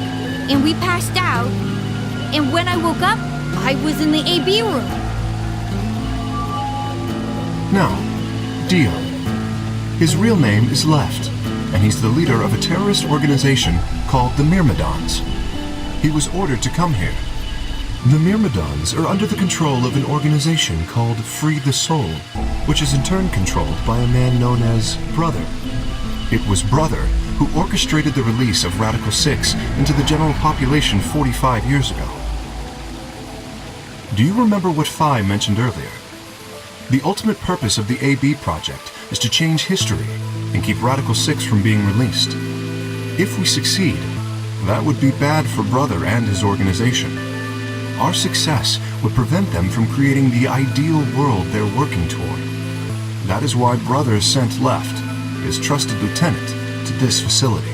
and we passed out. And when I woke up, I was in the AB room. Now, Dio. His real name is Left, and he's the leader of a terrorist organization called the Myrmidons. He was ordered to come here. The Myrmidons are under the control of an organization called Free the Soul, which is in turn controlled by a man known as Brother. It was Brother who orchestrated the release of Radical 6 into the general population 45 years ago. Do you remember what Phi mentioned earlier? The ultimate purpose of the AB project is to change history and keep Radical 6 from being released. If we succeed, that would be bad for Brother and his organization. Our success would prevent them from creating the ideal world they're working toward. That is why Brother sent Left, his trusted lieutenant, to this facility.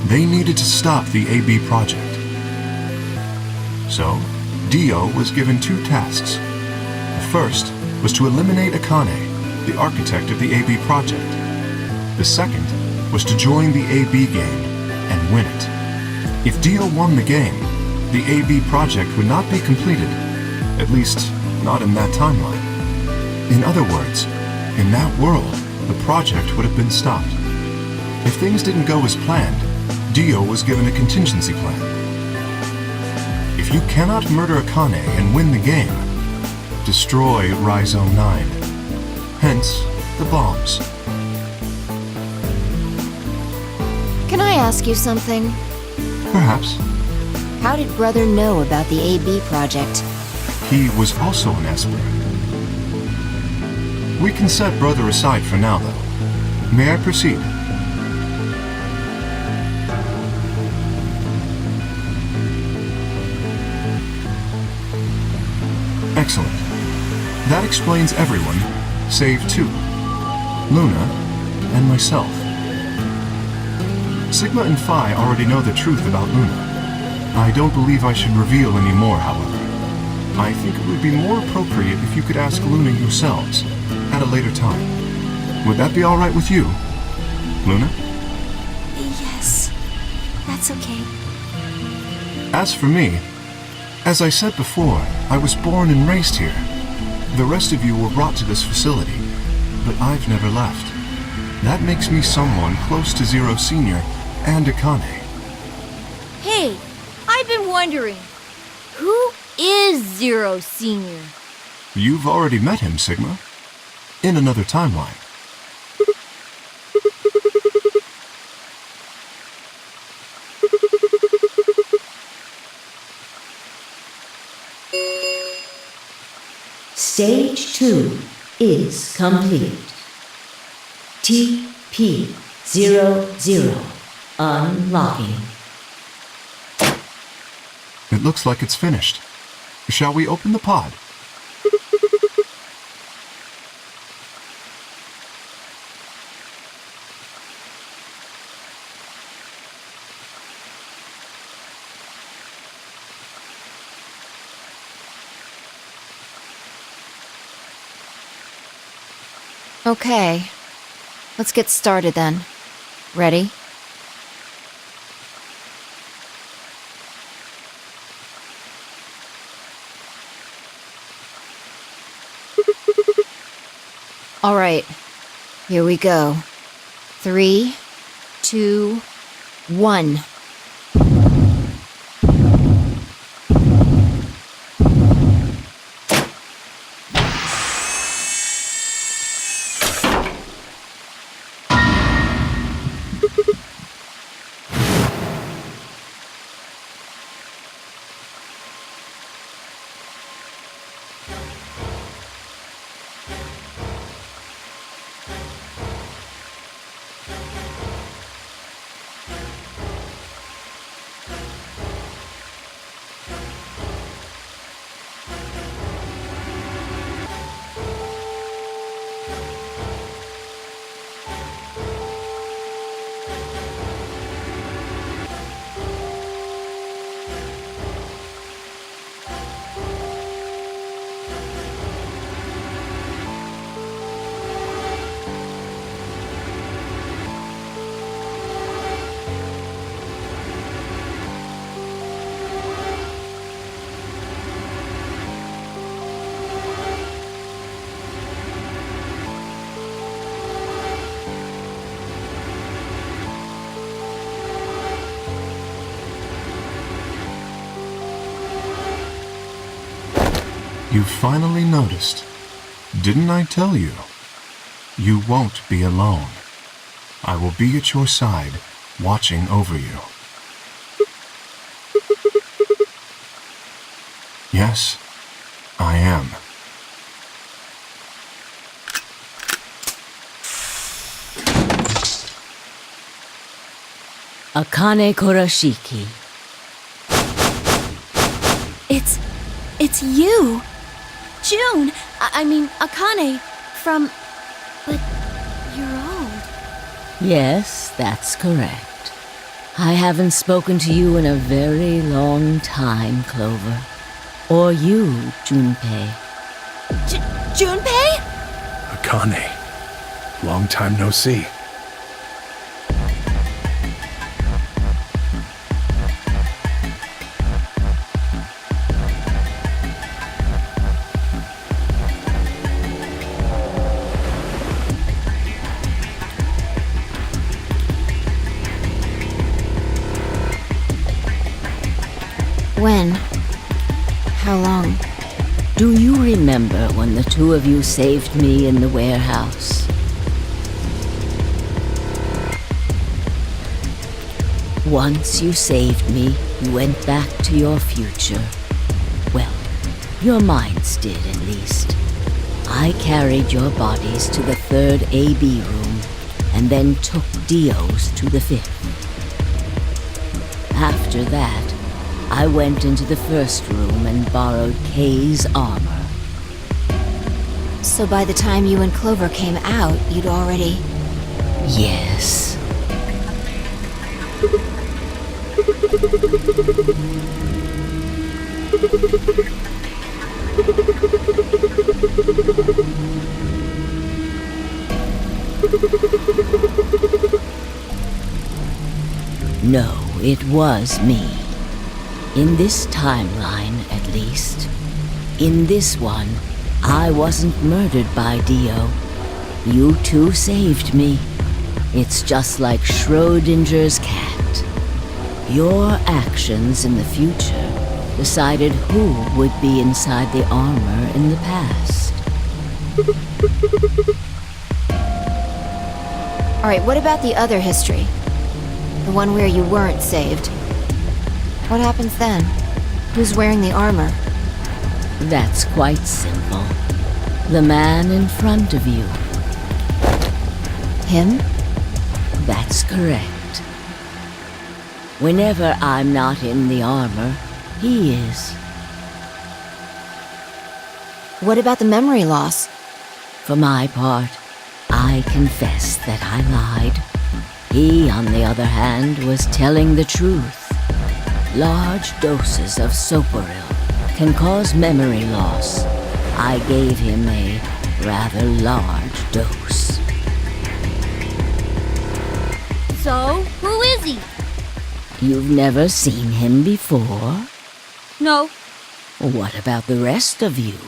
They needed to stop the AB project. So, Dio was given two tasks. The first was to eliminate Akane, the architect of the AB project. The second was to join the AB game and win it. If Dio won the game, the AB project would not be completed, at least not in that timeline. In other words, in that world, the project would have been stopped. If things didn't go as planned, Dio was given a contingency plan. If you cannot murder Akane and win the game, destroy Rhizome 9. Hence, the bombs. Can I ask you something? Perhaps. How did Brother know about the AB project? He was also an Esper. We can set Brother aside for now, though. May I proceed? Excellent. That explains everyone, save two. Luna and myself. Sigma and Phi already know the truth about Luna. I don't believe I should reveal any more, however. I think it would be more appropriate if you could ask Luna yourselves at a later time. Would that be all right with you, Luna? Yes, that's okay. As for me, as I said before, I was born and raised here. The rest of you were brought to this facility, but I've never left. That makes me someone close to Zero Senior and Akane. Hey, I've been wondering, who is Zero Senior? You've already met him, Sigma. In another timeline. Stage 2 is complete. TP-00 unlocking. It looks like it's finished. Shall we open the pod? Okay. Let's get started then. Ready? All right. Here we go. 3, 2, 1. You finally noticed. Didn't I tell you? You won't be alone. I will be at your side, watching over you. Yes, I am. Akane Kurashiki. It's you! June! I mean, Akane, from... But you're old. Yes, that's correct. I haven't spoken to you in a very long time, Clover. Or you, Junpei. Junpei? Akane. Long time no see. When? How long? Do you remember when the two of you saved me in the warehouse? Once you saved me, you went back to your future. Well, your minds did at least. I carried your bodies to the 3rd AB room, and then took Dio's to the 5th. After that, I went into the 1st room and borrowed Kay's armor. So by the time you and Clover came out, you'd already... Yes. No, it was me. In this timeline, at least. In this one, I wasn't murdered by Dio. You two saved me. It's just like Schrodinger's cat. Your actions in the future decided who would be inside the armor in the past. Alright, what about the other history? The one where you weren't saved. What happens then? Who's wearing the armor? That's quite simple. The man in front of you. Him? That's correct. Whenever I'm not in the armor, he is. What about the memory loss? For my part, I confess that I lied. He, on the other hand, was telling the truth. Large doses of Soporil can cause memory loss. I gave him a rather large dose. So, who is he? You've never seen him before? No. What about the rest of you?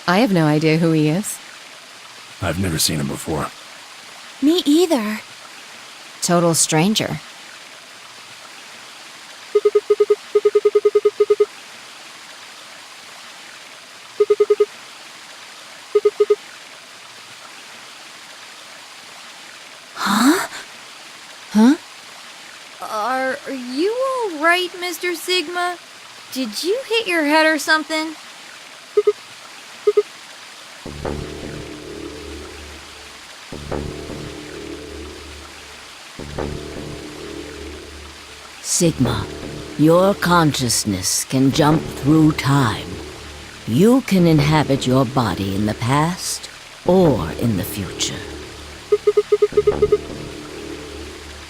I have no idea who he is. I've never seen him before. Me either. Total stranger. Huh? Are you all right, Mr. Sigma? Did you hit your head or something? Sigma, your consciousness can jump through time. You can inhabit your body in the past or in the future.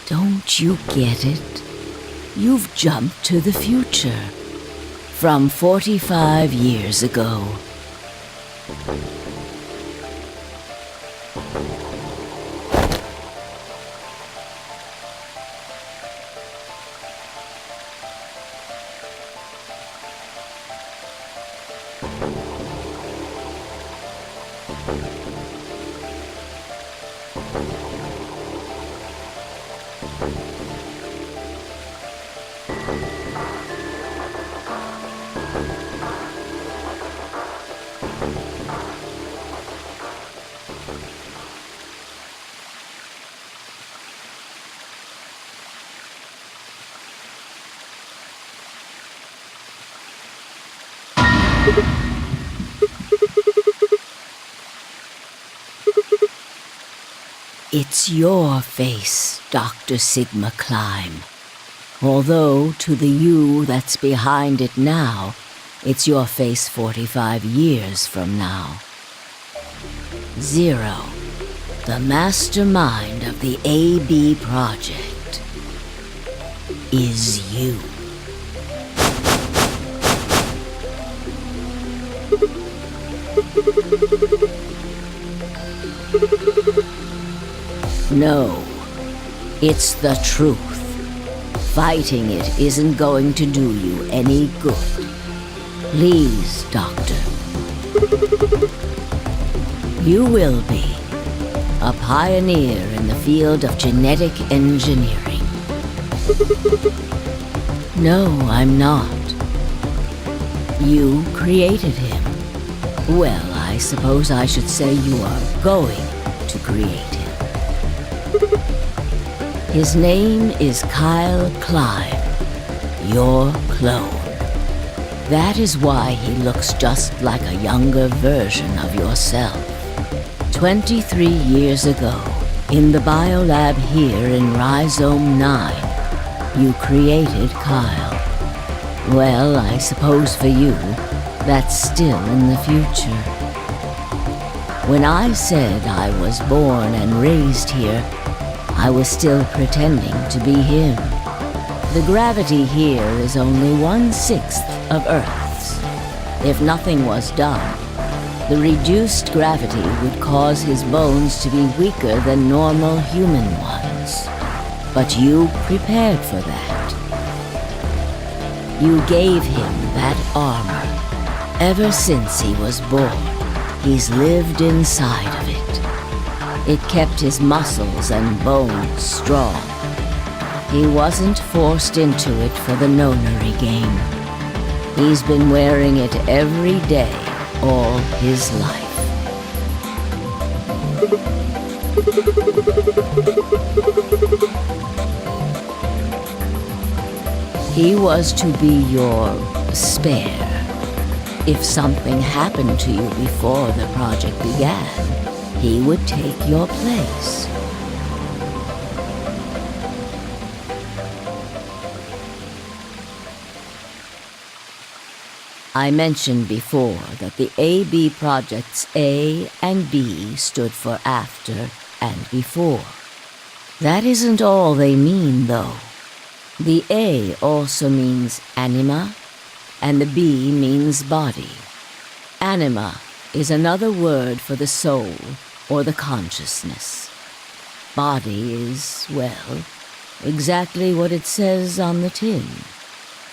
Don't you get it? You've jumped to the future. From 45 years ago. It's your face, Dr. Sigma Climb. Although, to the you that's behind it now, it's your face 45 years from now. Zero, the mastermind of the AB project, is you. No, it's the truth. Fighting it isn't going to do you any good. Please, Doctor. You will be a pioneer in the field of genetic engineering. No, I'm not. You created him. Well, I suppose I should say you are going to create him. His name is Kyle Climb, your clone. That is why he looks just like a younger version of yourself. 23 years ago, in the biolab here in Rhizome 9, you created Kyle. Well, I suppose for you, that's still in the future. When I said I was born and raised here, I was still pretending to be him. The gravity here is only 1/6 of Earth's. If nothing was done, the reduced gravity would cause his bones to be weaker than normal human ones. But you prepared for that. You gave him that armor. Ever since he was born, he's lived inside of it. It kept his muscles and bones strong. He wasn't forced into it for the nonary game. He's been wearing it every day, all his life. He was to be your spare. If something happened to you before the project began, he would take your place. I mentioned before that the AB projects A and B stood for after and before. That isn't all they mean, though. The A also means anima, and the B means body. Anima is another word for the soul or the consciousness. Body is, well, exactly what it says on the tin.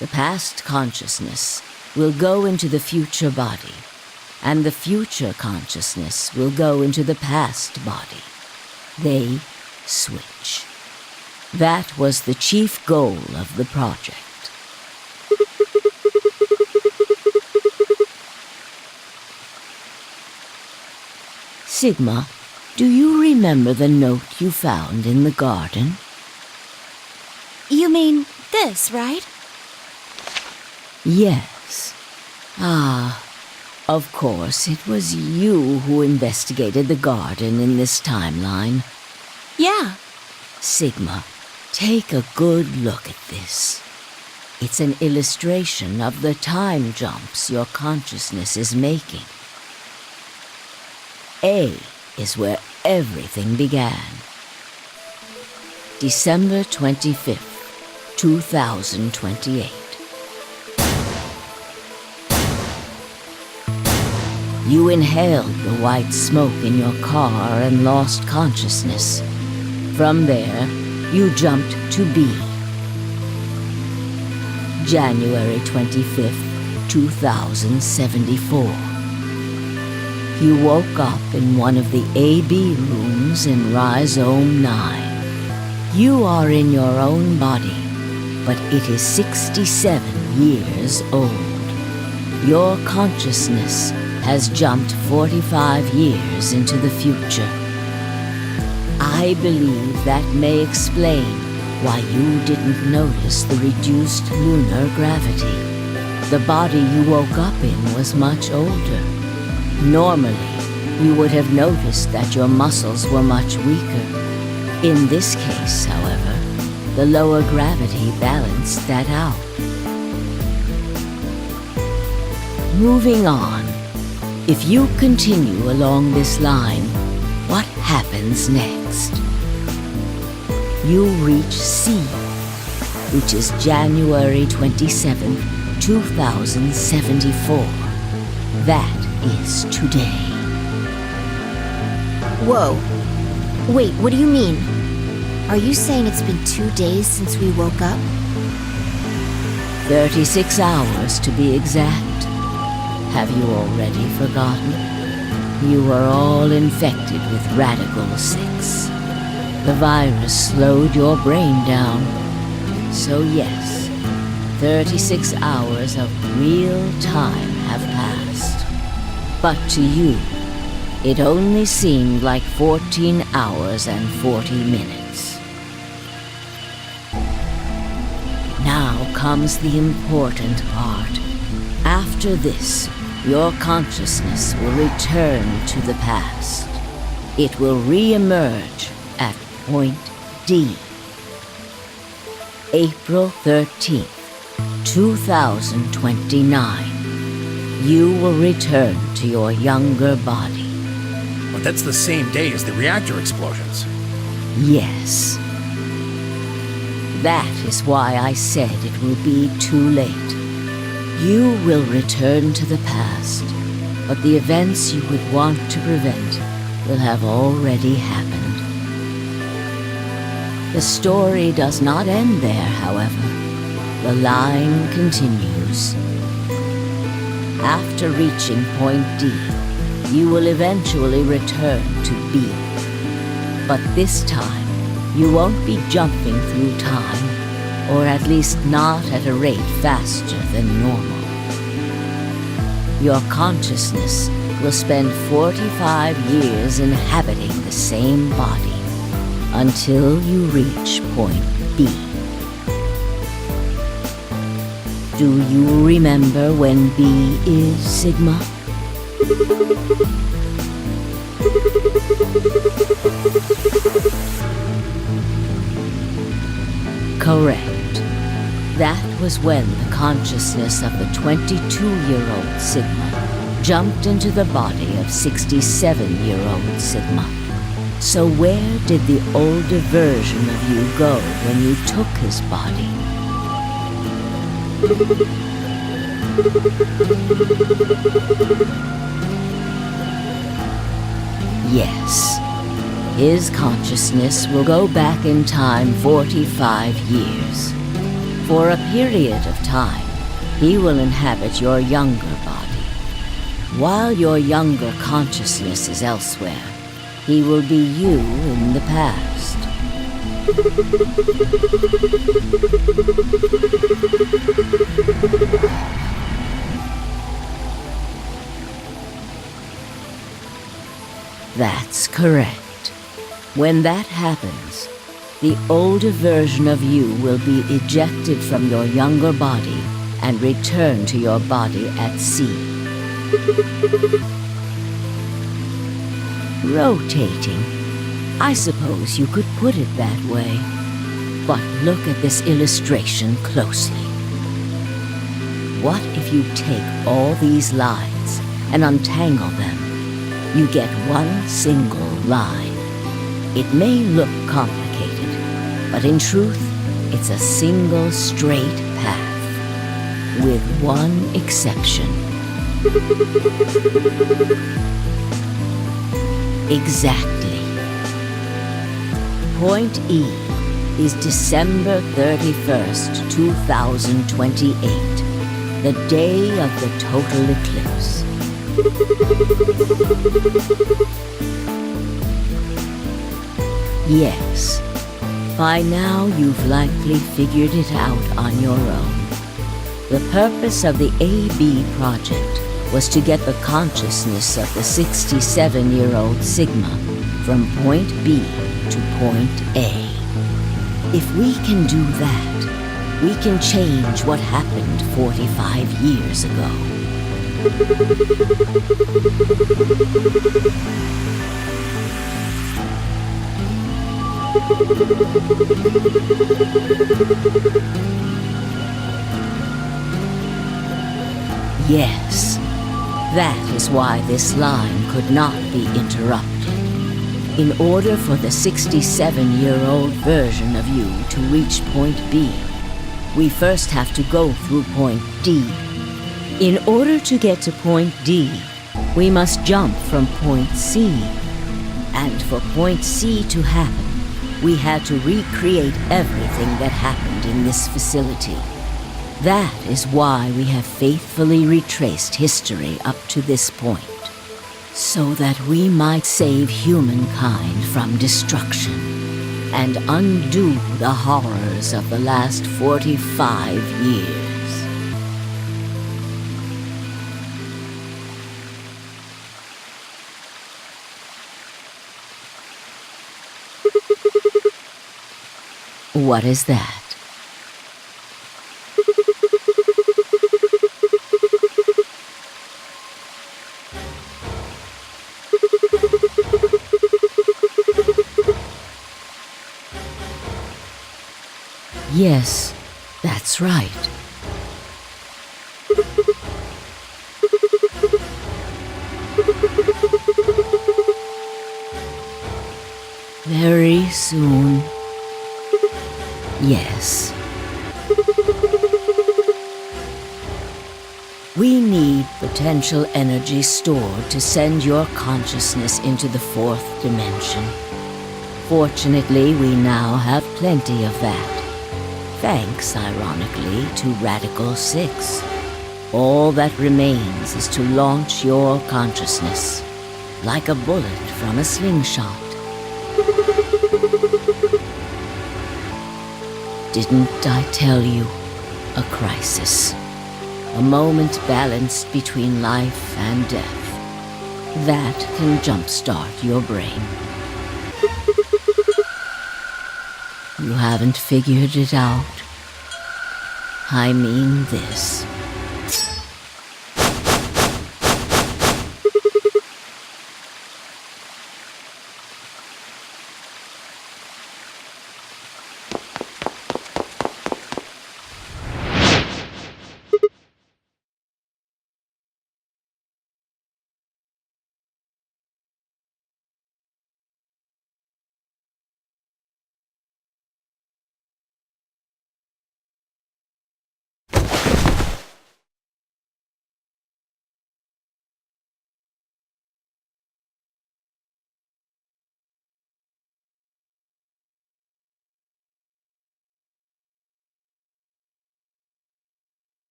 The past consciousness will go into the future body, and the future consciousness will go into the past body. They switch. That was the chief goal of the project. Sigma, do you remember the note you found in the garden? You mean this, right? Yes. Ah, of course, it was you who investigated the garden in this timeline. Yeah. Sigma, take a good look at this. It's an illustration of the time jumps your consciousness is making. A is where everything began. December 25th, 2028. You inhaled the white smoke in your car and lost consciousness. From there, you jumped to B. January 25th, 2074. You woke up in one of the AB rooms in Rhizome 9. You are in your own body, but it is 67 years old. Your consciousness has jumped 45 years into the future. I believe that may explain why you didn't notice the reduced lunar gravity. The body you woke up in was much older. Normally, you would have noticed that your muscles were much weaker. In this case, however, the lower gravity balanced that out. Moving on. If you continue along this line, what happens next? You reach C, which is January 27, 2074. That is today. Whoa. Wait, what do you mean? Are you saying it's been 2 days since we woke up? 36 hours to be exact. Have you already forgotten? You were all infected with Radical 6. The virus slowed your brain down. So yes, 36 hours of real time have passed. But to you, it only seemed like 14 hours and 40 minutes. Now comes the important part. After this, your consciousness will return to the past. It will re-emerge at point D. April 13th, 2029. You will return to your younger body. But that's the same day as the reactor explosions. Yes. That is why I said it will be too late. You will return to the past, but the events you would want to prevent will have already happened. The story does not end there, however. The line continues. After reaching point D, you will eventually return to B. But this time, you won't be jumping through time, or at least not at a rate faster than normal. Your consciousness will spend 45 years inhabiting the same body until you reach point B. Do you remember when B is Sigma? Correct. That was when the consciousness of the 22-year-old Sigma jumped into the body of 67-year-old Sigma. So where did the older version of you go when you took his body? Yes. His consciousness will go back in time 45 years. For a period of time, he will inhabit your younger body. While your younger consciousness is elsewhere, he will be you in the past. That's correct. When that happens, the older version of you will be ejected from your younger body and return to your body at C. Rotating. I suppose you could put it that way. But look at this illustration closely. What if you take all these lines and untangle them? You get one single line. It may look complicated, but in truth, it's a single straight path, with one exception. Exactly. Point E is December 31st, 2028, the day of the total eclipse. Yes. By now, you've likely figured it out on your own. The purpose of the AB project was to get the consciousness of the 67-year-old Sigma from point B to point A. If we can do that, we can change what happened 45 years ago. Yes, that is why this line could not be interrupted. In order for the 67-year-old version of you to reach point B, we first have to go through point D. In order to get to point D, we must jump from point C. And for point C to happen, we had to recreate everything that happened in this facility. That is why we have faithfully retraced history up to this point, so that we might save humankind from destruction and undo the horrors of the last 45 years. What is that? Yes, that's right. very soon. Yes. We need potential energy stored to send your consciousness into the fourth dimension. Fortunately, we now have plenty of that. Thanks, ironically, to Radical 6. All that remains is to launch your consciousness, like a bullet from a slingshot. Didn't I tell you? A crisis. A moment balanced between life and death. That can jumpstart your brain. You haven't figured it out. I mean this.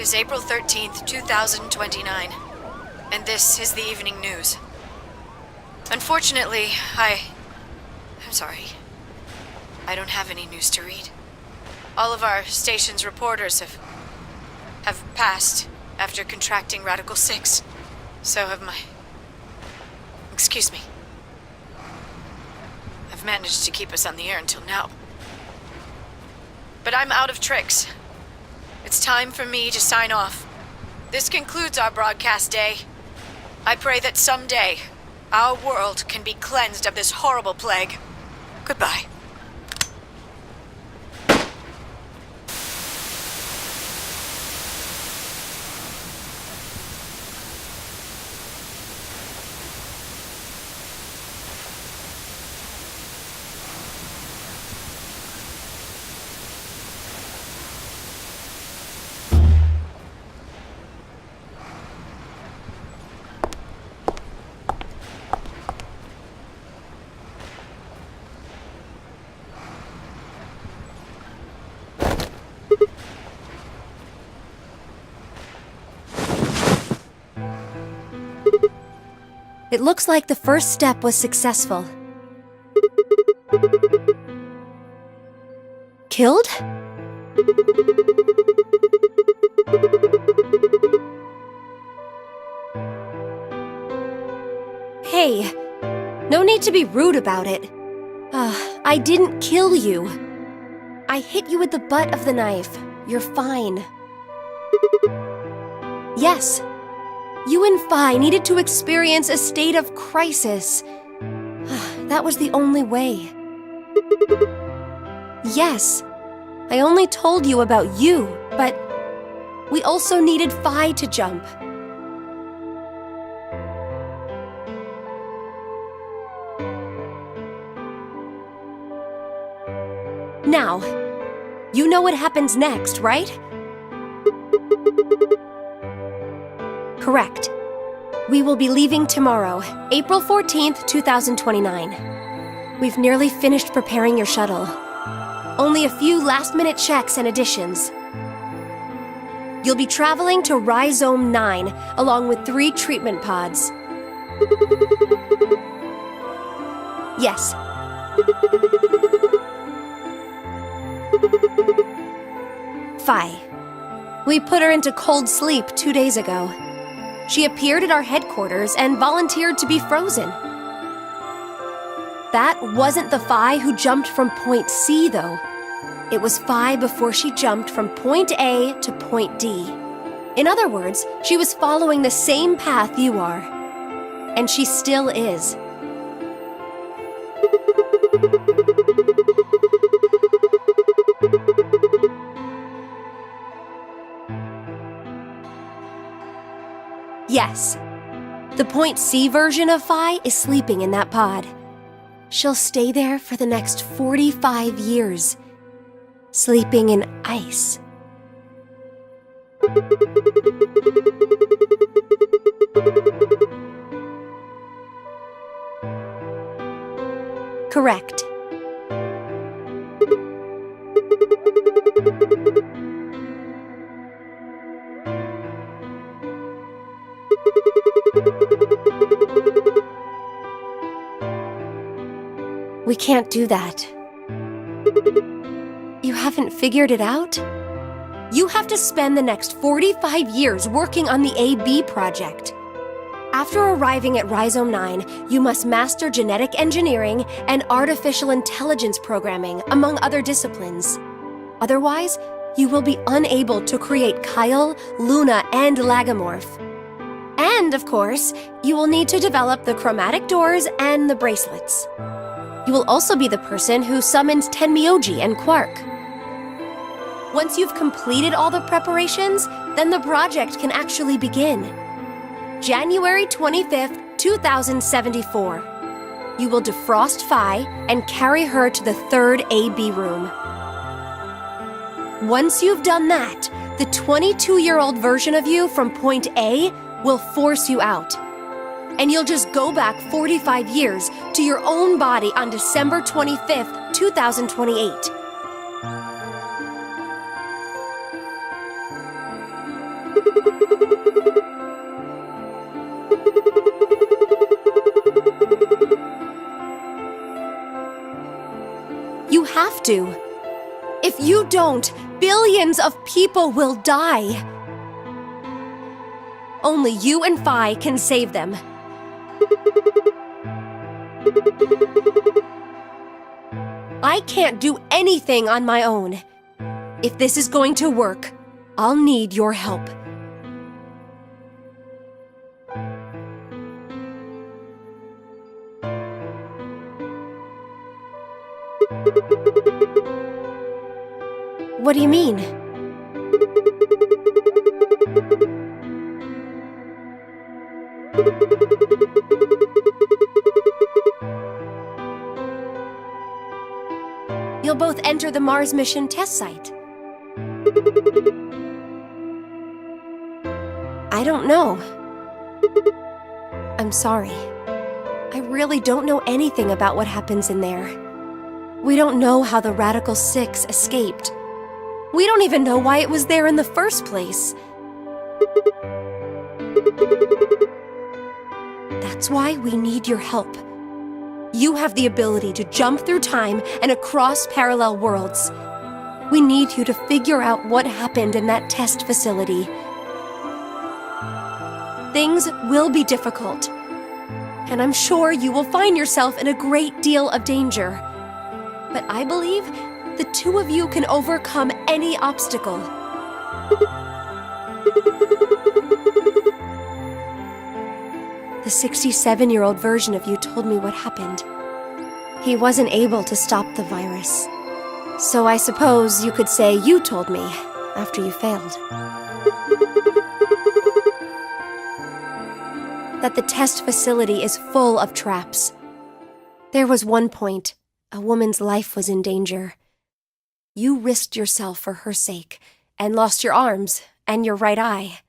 is April 13th, 2029, and this is the evening news. Unfortunately, I'm sorry. I don't have any news to read. All of our station's reporters have passed after contracting Radical 6. So have my... Excuse me. I've managed to keep us on the air until now. But I'm out of tricks. It's time for me to sign off. This concludes our broadcast day. I pray that someday our world can be cleansed of this horrible plague. Goodbye. It looks like the first step was successful. Killed? Hey, no need to be rude about it. I didn't kill you. I hit you with the butt of the knife. You're fine. Yes. You and Phi needed to experience a state of crisis. That was the only way. Yes, I only told you about you, but we also needed Phi to jump. Now, you know what happens next, right? Correct. We will be leaving tomorrow, April 14th, 2029. We've nearly finished preparing your shuttle. Only a few last-minute checks and additions. You'll be traveling to Rhizome 9, along with 3 treatment pods. Yes. Phi. We put her into cold sleep 2 days ago. She appeared at our headquarters and volunteered to be frozen. That wasn't the Phi who jumped from Point C, though. It was Phi before she jumped from Point A to Point D. In other words, she was following the same path you are. And she still is. Yes. The Point C version of Phi is sleeping in that pod. She'll stay there for the next 45 years, sleeping in ice. Correct. We can't do that. You haven't figured it out? You have to spend the next 45 years working on the AB project. After arriving at Rhizome 9, you must master genetic engineering and artificial intelligence programming, among other disciplines. Otherwise, you will be unable to create Kyle, Luna, and Lagomorph. And, of course, you will need to develop the chromatic doors and the bracelets. You will also be the person who summons Tenmyoji and Quark. Once you've completed all the preparations, then the project can actually begin. January 25th, 2074. You will defrost Phi and carry her to the 3rd AB room. Once you've done that, the 22-year-old version of you from Point A will force you out. And you'll just go back 45 years to your own body on December 25th, 2028. You have to. If you don't, billions of people will die. Only you and Phi can save them. I can't do anything on my own. If this is going to work, I'll need your help. What do you mean? You'll both enter the Mars mission test site. I don't know. I'm sorry. I really don't know anything about what happens in there. We don't know how the Radical Six escaped. We don't even know why it was there in the first place. That's why we need your help. You have the ability to jump through time and across parallel worlds. We need you to figure out what happened in that test facility. Things will be difficult, and I'm sure you will find yourself in a great deal of danger. But I believe the two of you can overcome any obstacle. The 67-year-old version of you told me what happened. He wasn't able to stop the virus. So I suppose you could say you told me after you failed. That the test facility is full of traps. There was one point a woman's life was in danger. You risked yourself for her sake and lost your arms and your right eye.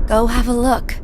Go have a look.